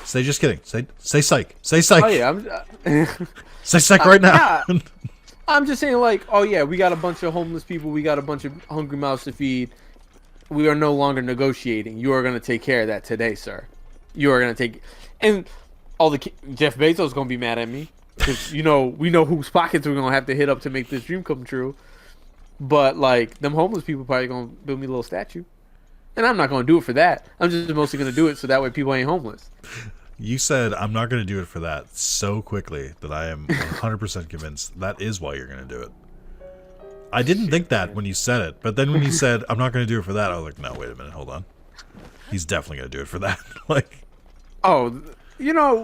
Speaker 1: Say just kidding. Say psych. Say psych.
Speaker 2: Oh yeah,
Speaker 1: Say psych right now.
Speaker 2: yeah. I'm just saying, like, oh yeah, we got a bunch of homeless people, we got a bunch of hungry mouths to feed. We are no longer negotiating. You are going to take care of that today, sir. You are going to take, and all the Jeff Bezos is going to be mad at me because we know whose pockets we're going to have to hit up to make this dream come true. But like them homeless people probably going to build me a little statue, and I'm not going to do it for that. I'm just mostly going to do it so that way people ain't homeless.
Speaker 1: You said I'm not going to do it for that so quickly that I am 100% convinced that is why you're going to do it. I didn't think that when you said it, but then when you said I'm not going to do it for that, I was like, no, wait a minute, hold on. He's definitely going to do it for that. Like,
Speaker 2: Oh,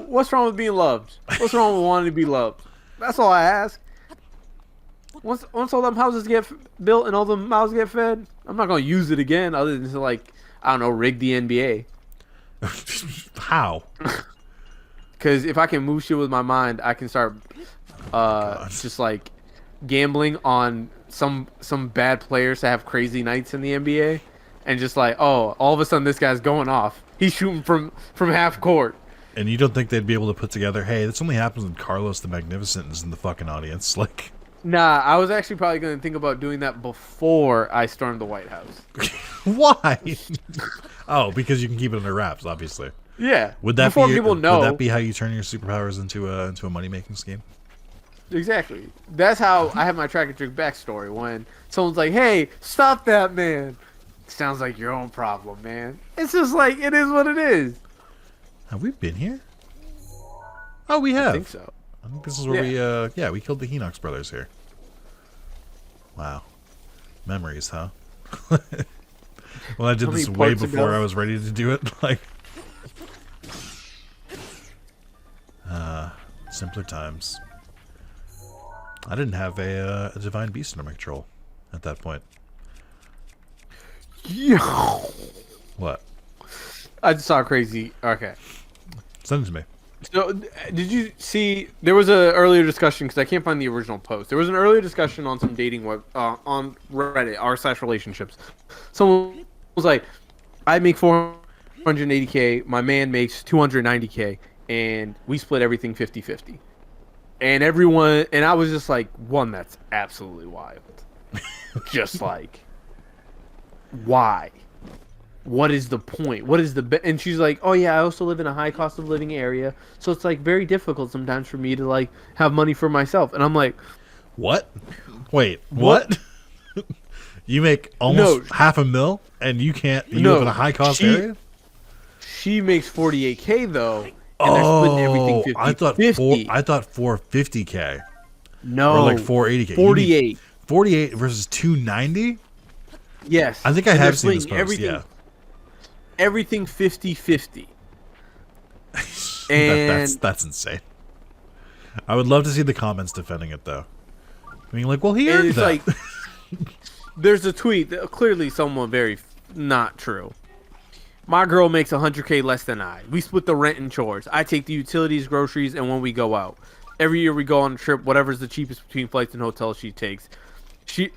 Speaker 2: what's wrong with being loved? What's wrong with wanting to be loved? That's all I ask. Once all them houses get built and all them mouths get fed, I'm not gonna use it again. Other than to like, I don't know, rig the NBA.
Speaker 1: how?
Speaker 2: Because if I can move shit with my mind, I can start just like gambling on some bad players to have crazy nights in the NBA, and just like, oh, all of a sudden this guy's going off. He's shooting from half court,
Speaker 1: And you don't think they'd be able to put together, hey, this only happens when Carlos the Magnificent is in the fucking audience. Like,
Speaker 2: Nah, I was actually probably going to think about doing that before I stormed the White House.
Speaker 1: why? Oh, because you can keep it under wraps, obviously.
Speaker 2: Yeah.
Speaker 1: Would that
Speaker 2: before
Speaker 1: be
Speaker 2: people know?
Speaker 1: Would that be how you turn your superpowers into a money making scheme?
Speaker 2: Exactly. That's how I have my track and trick backstory. When someone's like, "Hey, stop that man," sounds like your own problem, man. It's just like it is what it is.
Speaker 1: Have we been here? Oh, we have.
Speaker 2: I think so.
Speaker 1: I think this is where we killed the Hinox brothers here. Wow. Memories, huh? Well, I did
Speaker 2: How
Speaker 1: this
Speaker 2: many
Speaker 1: way
Speaker 2: parts
Speaker 1: before
Speaker 2: ago?
Speaker 1: I was ready to do it. Like, simpler times. I didn't have a divine beast under my control at that point.
Speaker 2: Yo.
Speaker 1: What?
Speaker 2: I just saw crazy. Okay.
Speaker 1: Send it to me.
Speaker 2: So, did you see? There was a earlier discussion because I can't find the original post. There was an earlier discussion on some dating web on Reddit r/relationships. Someone was like, "I make 480K. My man makes 290K, and we split everything 50-50." And everyone, and I was just like, "One, that's absolutely wild." Just like, why? What is the point? What is and she's like, "Oh yeah, I also live in a high cost of living area, so it's like very difficult sometimes for me to like have money for myself." And I'm like,
Speaker 1: What? Wait, what? You make almost
Speaker 2: No.
Speaker 1: $500,000 and you can't. You
Speaker 2: No,
Speaker 1: live in a high cost area.
Speaker 2: she makes 48K though, and they're splitting everything 50
Speaker 1: I thought
Speaker 2: 50.
Speaker 1: I thought 450K
Speaker 2: No,
Speaker 1: or like 480K.
Speaker 2: 48.
Speaker 1: 48 versus 290.
Speaker 2: Yes,
Speaker 1: I think I
Speaker 2: And they're
Speaker 1: have seen this
Speaker 2: splitting
Speaker 1: post.
Speaker 2: everything,
Speaker 1: Yeah,
Speaker 2: everything 50-50. And
Speaker 1: that's insane. I would love to see the comments defending it though. Being like, well, he
Speaker 2: and
Speaker 1: earned
Speaker 2: it's
Speaker 1: that.
Speaker 2: like, there's a tweet that clearly someone very not true. My girl makes 100K less than I. We split the rent and chores. I take the utilities, groceries, and when we go out. Every year we go on a trip, whatever's the cheapest between flights and hotels she takes.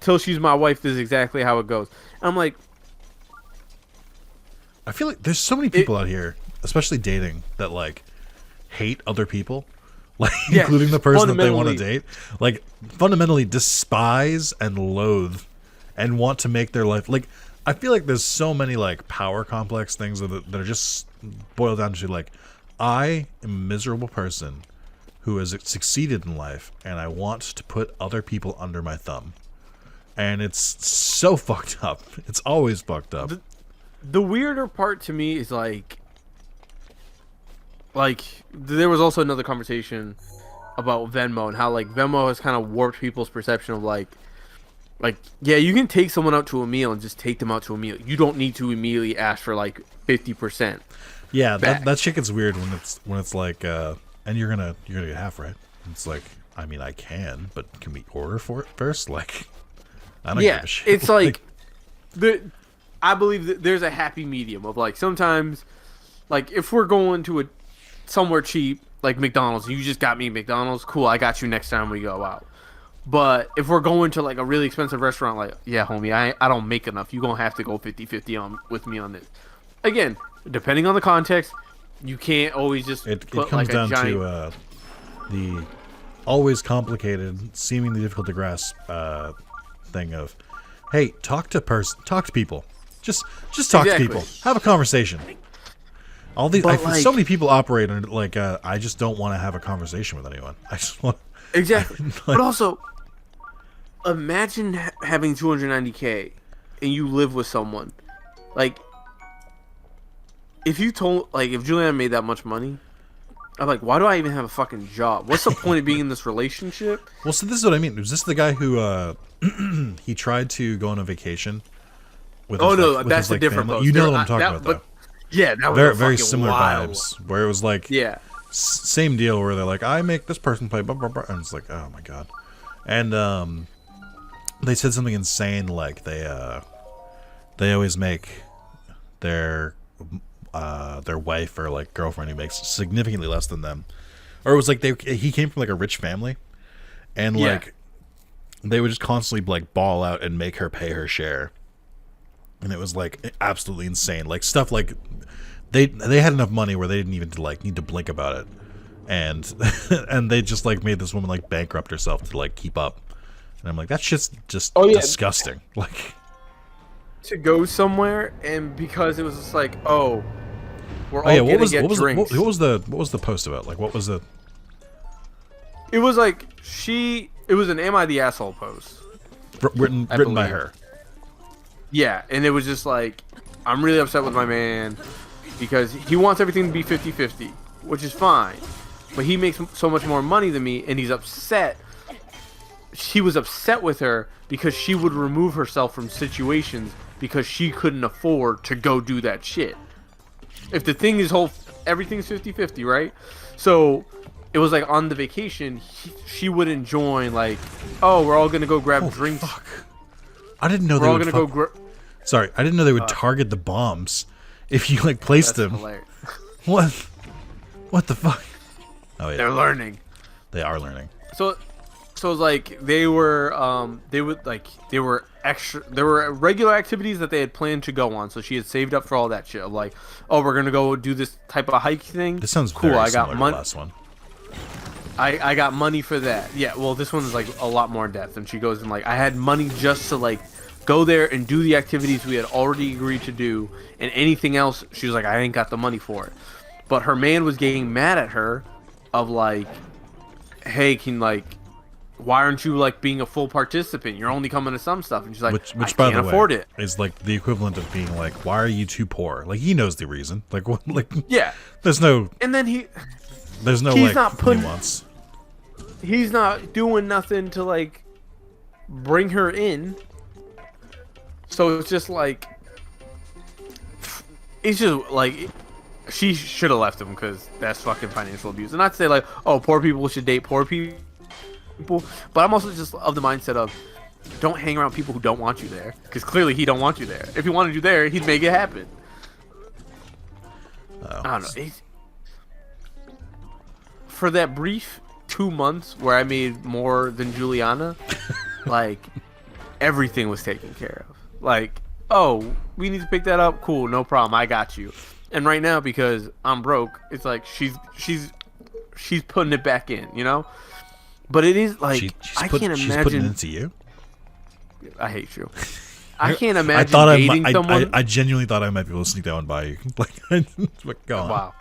Speaker 2: Till she's my wife, this is exactly how it goes. And I'm like,
Speaker 1: I feel like there's so many people out here, especially dating, that like hate other people, like
Speaker 2: Yes,
Speaker 1: including the person that they want to
Speaker 2: fundamentally.
Speaker 1: date. Like fundamentally despise and loathe, and want to make their life like. I feel like there's so many like power complex things that are just boiled down to like, I am a miserable person who has succeeded in life, and I want to put other people under my thumb. And it's so fucked up. It's always fucked up.
Speaker 2: the weirder part to me is like there was also another conversation about Venmo and how like Venmo has kind of warped people's perception of like yeah, you can take someone out to a meal and just take them out to a meal. You don't need to immediately ask for like 50%.
Speaker 1: Yeah,
Speaker 2: back.
Speaker 1: that shit gets weird when it's like, and you're gonna get half, right? It's like, I mean, I can, but can we order for it first? Like, I don't give a shit.
Speaker 2: It's like I believe that there's a happy medium of like sometimes like if we're going to a somewhere cheap like McDonald's, you just got me McDonald's, cool, I got you next time we go out. But if we're going to like a really expensive restaurant, like, yeah, homie, I don't make enough. You're going to have to go 50-50 on with me on this. Again, depending on the context, you can't always just
Speaker 1: it
Speaker 2: put
Speaker 1: comes
Speaker 2: like
Speaker 1: down
Speaker 2: a giant...
Speaker 1: to the always complicated, seemingly difficult to grasp thing of, hey, talk to people. Just talk to
Speaker 2: Exactly.
Speaker 1: people. Have a conversation. All these,
Speaker 2: But,
Speaker 1: so
Speaker 2: like-
Speaker 1: many people operate on like, I just don't want to have a conversation with anyone. I just want.
Speaker 2: Exactly. But also, imagine having 290K and you live with someone. Like, if you told, like, if Juliana made that much money, I'm like, why do I even have a fucking job? What's the point of being in this relationship?
Speaker 1: Well, so this is what I mean. Was this the guy who he tried to go on a vacation with?
Speaker 2: Oh,
Speaker 1: his,
Speaker 2: no,
Speaker 1: like, with
Speaker 2: that's
Speaker 1: his,
Speaker 2: a different
Speaker 1: family?
Speaker 2: post.
Speaker 1: You know
Speaker 2: There-
Speaker 1: what I'm talking
Speaker 2: that-
Speaker 1: about,
Speaker 2: but-
Speaker 1: though.
Speaker 2: Yeah, that was
Speaker 1: Very
Speaker 2: a
Speaker 1: very
Speaker 2: fucking
Speaker 1: similar
Speaker 2: wild
Speaker 1: vibes, where it was like,
Speaker 2: Yeah.
Speaker 1: same deal where they're like, I make this person play blah blah blah, and it's like, oh my god. And they said something insane like they always make their wife or like girlfriend who makes significantly less than them, or it was like he came from like a rich family, and
Speaker 2: Yeah.
Speaker 1: like they would just constantly like ball out and make her pay her share, and it was like absolutely insane, like stuff like they had enough money where they didn't even like need to blink about it, and and they just like made this woman like bankrupt herself to like keep up. And I'm like, that shit's just disgusting. Like,
Speaker 2: to go somewhere, and because it was just like, oh, we're all
Speaker 1: yeah,
Speaker 2: gonna get drinks.
Speaker 1: What was the post about? Like, what was the?
Speaker 2: It was like it was an "Am I the Asshole" post.
Speaker 1: Written by her.
Speaker 2: Yeah, and it was just like, I'm really upset with my man because he wants everything to be 50-50, which is fine. But he makes so much more money than me, and he's upset. She was upset with her because she would remove herself from situations because she couldn't afford to go do that shit. If the thing is everything's 50-50, right? So it was like on the vacation, she wouldn't join. Like, oh, we're all gonna go grab drinks.
Speaker 1: Fuck. I didn't know
Speaker 2: We're all gonna go.
Speaker 1: Sorry, I didn't know they would target the bombs if you like placed them.
Speaker 2: Hilarious.
Speaker 1: What the fuck? Oh yeah,
Speaker 2: They're learning.
Speaker 1: they are learning.
Speaker 2: So it's like they were extra. There were regular activities that they had planned to go on. So she had saved up for all that shit. Of like, oh, we're gonna go do this type of hike thing.
Speaker 1: This sounds
Speaker 2: cool.
Speaker 1: very
Speaker 2: I got
Speaker 1: similar to
Speaker 2: money.
Speaker 1: the last one.
Speaker 2: I got money for that. Yeah, well, this one is like a lot more in depth, and she goes and like, I had money just to like go there and do the activities we had already agreed to do, and anything else, she was like, I ain't got the money for it. But her man was getting mad at her, of like, hey, why aren't you like being a full participant? You're only coming to some stuff, and she's like,
Speaker 1: Which
Speaker 2: I
Speaker 1: by
Speaker 2: can't
Speaker 1: the
Speaker 2: afford
Speaker 1: way,
Speaker 2: it.
Speaker 1: is like the equivalent of being like, why are you too poor? Like he knows the reason. Like what? Like
Speaker 2: Yeah,
Speaker 1: there's no
Speaker 2: and then
Speaker 1: there's no
Speaker 2: he's
Speaker 1: like
Speaker 2: not putting-
Speaker 1: nuance.
Speaker 2: he's not doing nothing to like bring her in. So it's just like, it's just like, she should have left him because that's fucking financial abuse. And not to say like, oh, poor people should date poor people, but I'm also just of the mindset of, don't hang around people who don't want you there, because clearly he don't want you there. If he wanted you there, he'd make it happen.
Speaker 1: Oh.
Speaker 2: I don't know. For that brief 2 months where I made more than Juliana, like, everything was taken care of. Like, oh, we need to pick that up. Cool, no problem. I got you. And right now, because I'm broke, it's like she's putting it back in, you know. But it is like, I can't imagine.
Speaker 1: She's putting it into you.
Speaker 2: I hate you. I can't imagine
Speaker 1: I thought
Speaker 2: dating someone.
Speaker 1: I genuinely thought I might be able to sneak that one by you. Like, go on.
Speaker 2: Wow.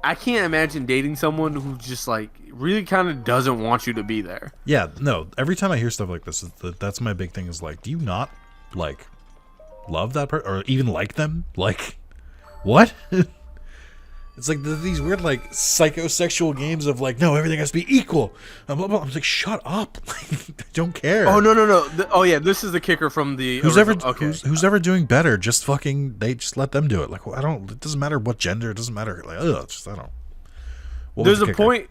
Speaker 2: I can't imagine dating someone who just like really kind of doesn't want you to be there.
Speaker 1: Yeah, no. Every time I hear stuff like this, that's my big thing. Is like, do you not like love that person or even like them? Like, what? It's like these weird like psychosexual games of like, no, everything has to be equal. I'm like, shut up. I don't care.
Speaker 2: Oh no. Oh yeah, this is the kicker from the
Speaker 1: who's ever doing better. Just fucking they just let them do it. Like, well, I don't. It doesn't matter what gender. It doesn't matter. Like, it's just I don't.
Speaker 2: There's a point.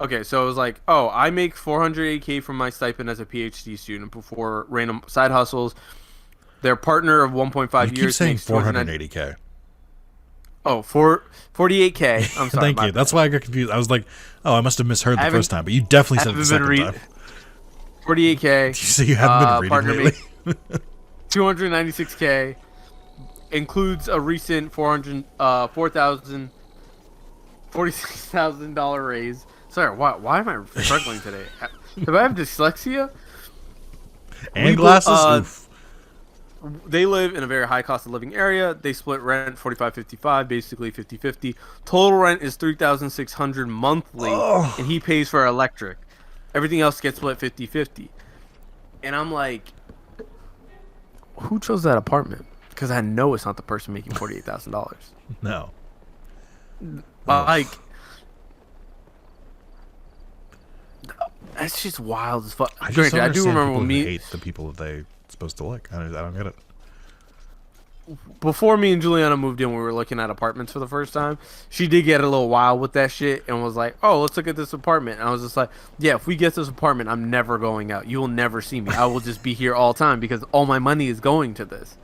Speaker 2: Okay, so it was like, oh, I make $480K from my stipend as a PhD student before random side hustles. Their partner of 1.5 years.
Speaker 1: You keep saying
Speaker 2: makes
Speaker 1: 480K.
Speaker 2: Oh, 48K. I'm sorry.
Speaker 1: Thank you. That's why I got confused. I was like, oh, I must have misheard the first time, but you definitely said it the second time.
Speaker 2: 48K.
Speaker 1: You say you haven't been reading lately.
Speaker 2: 296K includes a recent $46,000 raise. Sorry, why am I struggling today? Do I have dyslexia?
Speaker 1: And glasses? Oof.
Speaker 2: They live in a very high cost of living area. They split rent 45-55, basically 50-50. Total rent is $3,600 monthly, and he pays for electric. Everything else gets split 50-50. And I'm like, who chose that apartment? Because I know it's not the person making $48,000.
Speaker 1: No.
Speaker 2: Like, that's just wild as fuck.
Speaker 1: I
Speaker 2: do remember when me
Speaker 1: hate the people that they supposed to like. I don't get it.
Speaker 2: Before me and Juliana moved in, we were looking at apartments for the first time. She did get a little wild with that shit and was like, oh, let's look at this apartment. And I was just like, yeah, if we get this apartment, I'm never going out. You will never see me. I will just be here all the time because all my money is going to this.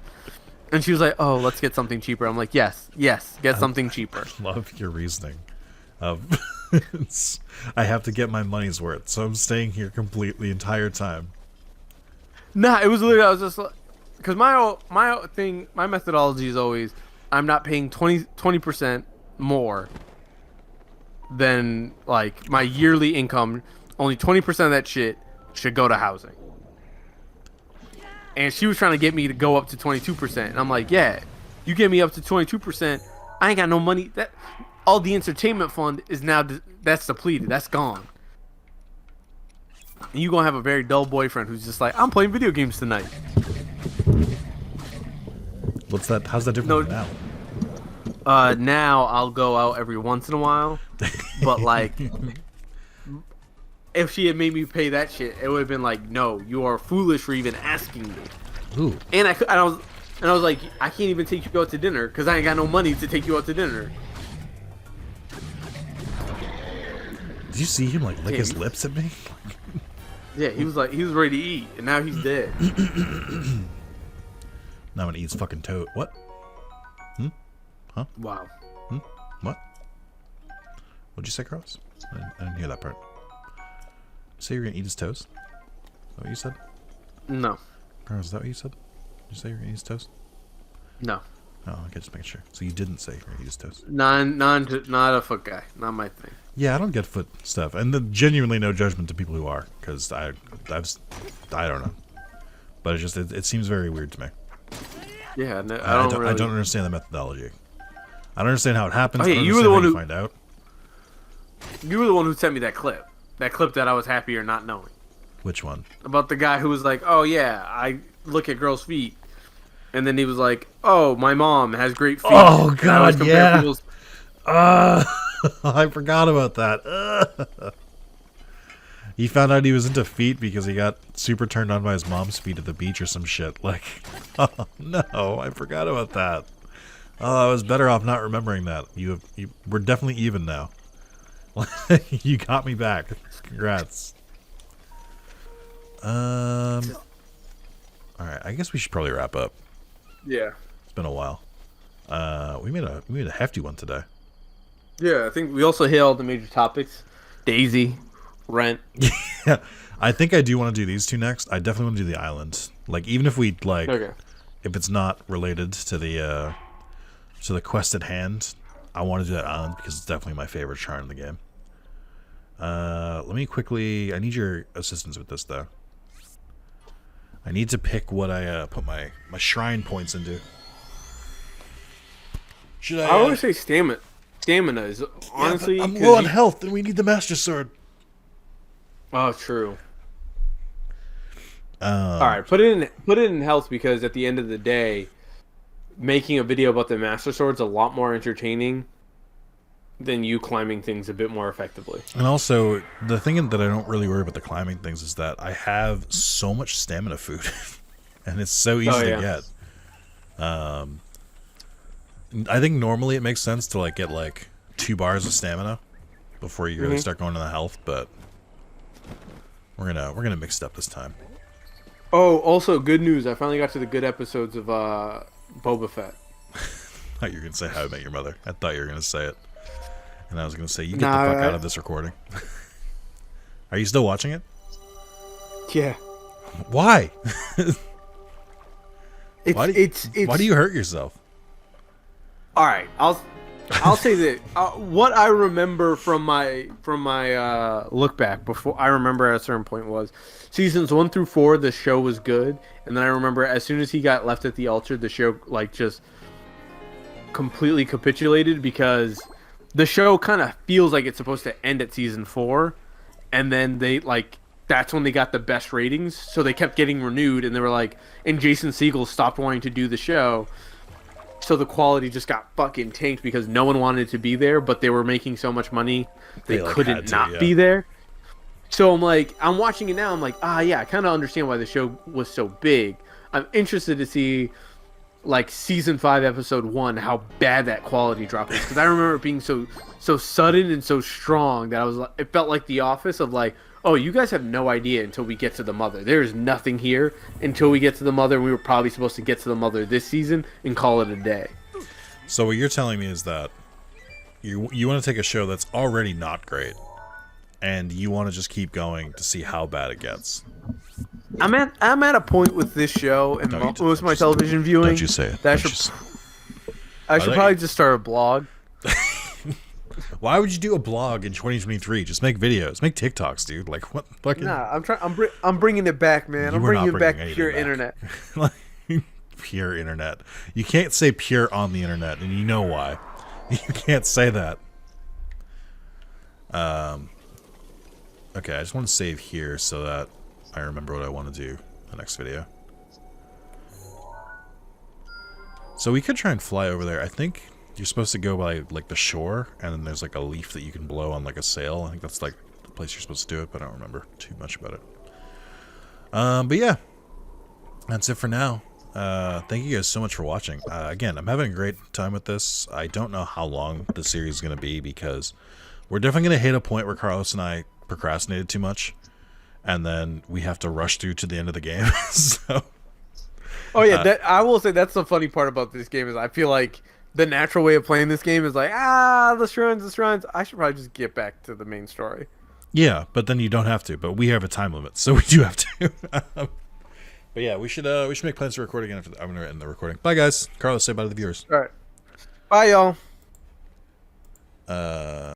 Speaker 2: And she was like, oh, let's get something cheaper. I'm like, yes, get something cheaper.
Speaker 1: Love your reasoning. I have to get my money's worth, so I'm staying here completely entire time.
Speaker 2: Nah, it was literally, I was just like, because my methodology is always, I'm not paying 20% more than like my yearly income. Only 20% of that shit should go to housing. And she was trying to get me to go up to 22%. And I'm like, yeah, you get me up to 22%, I ain't got no money. That all the entertainment fund is now that's depleted. That's gone. And you gonna have a very dull boyfriend who's just like, I'm playing video games tonight.
Speaker 1: What's that? How's that different from now?
Speaker 2: Now I'll go out every once in a while, but like, if she had made me pay that shit, it would have been like, no, you are foolish for even asking me.
Speaker 1: Ooh.
Speaker 2: And I was like, I can't even take you out to dinner because I ain't got no money to take you out to dinner.
Speaker 1: Did you see him like lick his lips at me?
Speaker 2: Yeah, he was ready to eat, and now he's dead.
Speaker 1: Now I'm gonna eat his fucking toad. What? Huh?
Speaker 2: Wow.
Speaker 1: What? What'd you say, Carlos? I didn't hear that part. Say you're gonna eat his toast? Is that what you said?
Speaker 2: No.
Speaker 1: Carlos, is that what you said? Did you say you're gonna eat his toast?
Speaker 2: No.
Speaker 1: Oh, okay, just making sure. So you didn't say you're gonna eat his toast?
Speaker 2: Not a foot guy. Not my thing.
Speaker 1: Yeah, I don't get foot stuff, and genuinely no judgment to people who are, because I don't know, but it seems very weird to me.
Speaker 2: Yeah, no,
Speaker 1: I don't understand the methodology. I don't understand how it happens.
Speaker 2: Oh, yeah,
Speaker 1: I don't
Speaker 2: you were the one who
Speaker 1: find out.
Speaker 2: You were the one who sent me that clip. That clip that I was happier not knowing.
Speaker 1: Which one?
Speaker 2: About the guy who was like, "Oh yeah, I look at girls' feet," and then he was like, "Oh, my mom has great feet."
Speaker 1: Oh
Speaker 2: And I was
Speaker 1: God,
Speaker 2: comparing
Speaker 1: yeah.
Speaker 2: people's-
Speaker 1: I forgot about that. He found out he was into feet because he got super turned on by his mom's feet at the beach or some shit. Like, oh no, I forgot about that. Oh, I was better off not remembering that. We're definitely even now. You got me back. Congrats. All right, I guess we should probably wrap up.
Speaker 2: Yeah.
Speaker 1: It's been a while. We made a hefty one today.
Speaker 2: Yeah, I think we also hit all the major topics. Daisy, Rent.
Speaker 1: Yeah, I think I do want to do these two next. I definitely want to do the island. Like, even if we like,
Speaker 2: Okay.
Speaker 1: if it's not related to the quest at hand, I want to do that island because it's definitely my favorite char in the game. Let me quickly. I need your assistance with this though. I need to pick what I put my shrine points into. Should I?
Speaker 2: I always say stamina. Stamina is honestly.
Speaker 1: I'm
Speaker 2: 'cause
Speaker 1: low on health, and we need the master sword.
Speaker 2: Oh, true.
Speaker 1: All
Speaker 2: right, put it in health because at the end of the day, making a video about the master sword's a lot more entertaining than you climbing things a bit more effectively.
Speaker 1: And also, the thing that I don't really worry about the climbing things is that I have so much stamina food, and it's so easy to get. I think normally it makes sense to like get like 2 bars of stamina before you really start going to the health, but we're gonna mix it up this time.
Speaker 2: Oh, also good news! I finally got to the good episodes of Boba Fett.
Speaker 1: I thought you were gonna say How I Met Your Mother. I thought you were gonna say it, and I was gonna say you get the fuck out of this recording. Are you still watching it?
Speaker 2: Yeah.
Speaker 1: Why?
Speaker 2: Why
Speaker 1: do you hurt yourself?
Speaker 2: All right, I'll say that what I remember from my look back before I remember at a certain point was seasons 1 through 4 the show was good, and then I remember as soon as he got left at the altar the show like just completely capitulated because the show kind of feels like it's supposed to end at season 4, and then they like that's when they got the best ratings, so they kept getting renewed, and they were like, and Jason Segel stopped wanting to do the show. So the quality just got fucking tanked because no one wanted to be there, but they were making so much money they
Speaker 1: like,
Speaker 2: couldn't not be there. So I'm watching it now. I'm like, yeah, I kind of understand why the show was so big. I'm interested to see, like season 5, episode 1, how bad that quality drop is because I remember it being so sudden and so strong that it felt like The Office of like, oh, you guys have no idea until we get to the mother. There's nothing here until we get to the mother. We were probably supposed to get to the mother this season and call it a day.
Speaker 1: So what you're telling me is that you want to take a show that's already not great, and you want to just keep going to see how bad it gets.
Speaker 2: I'm at a point with this show and most of my television viewing.
Speaker 1: Don't you say it.
Speaker 2: That
Speaker 1: Don't
Speaker 2: should, I should probably just start a blog.
Speaker 1: Why would you do a blog in 2023? Just make videos, make TikToks, dude. Like what? Fucking.
Speaker 2: Nah, I'm bringing it back, man. I'm
Speaker 1: You are
Speaker 2: bringing
Speaker 1: not
Speaker 2: it back
Speaker 1: bringing
Speaker 2: pure
Speaker 1: anything
Speaker 2: internet.
Speaker 1: Like, pure internet. You can't say pure on the internet, and you know why. You can't say that. Okay, I just want to save here so that I remember what I want to do in the next video. So we could try and fly over there. I think you're supposed to go by like the shore, and then there's like a leaf that you can blow on like a sail. I think that's like the place you're supposed to do it, but I don't remember too much about it. But yeah, that's it for now. Thank you guys so much for watching. Again, I'm having a great time with this. I don't know how long the series is going to be because we're definitely going to hit a point where Carlos and I procrastinated too much, and then we have to rush through to the end of the game. So,
Speaker 2: Oh yeah, I will say that's the funny part about this game is I feel like the natural way of playing this game is like the shrines. I should probably just get back to the main story.
Speaker 1: yeah, but then you don't have to. But we have a time limit, so we do have to. But yeah, we should make plans to record again. I'm going to end the recording. Bye, guys. Carlos, say bye to the viewers.
Speaker 2: All right, bye, y'all.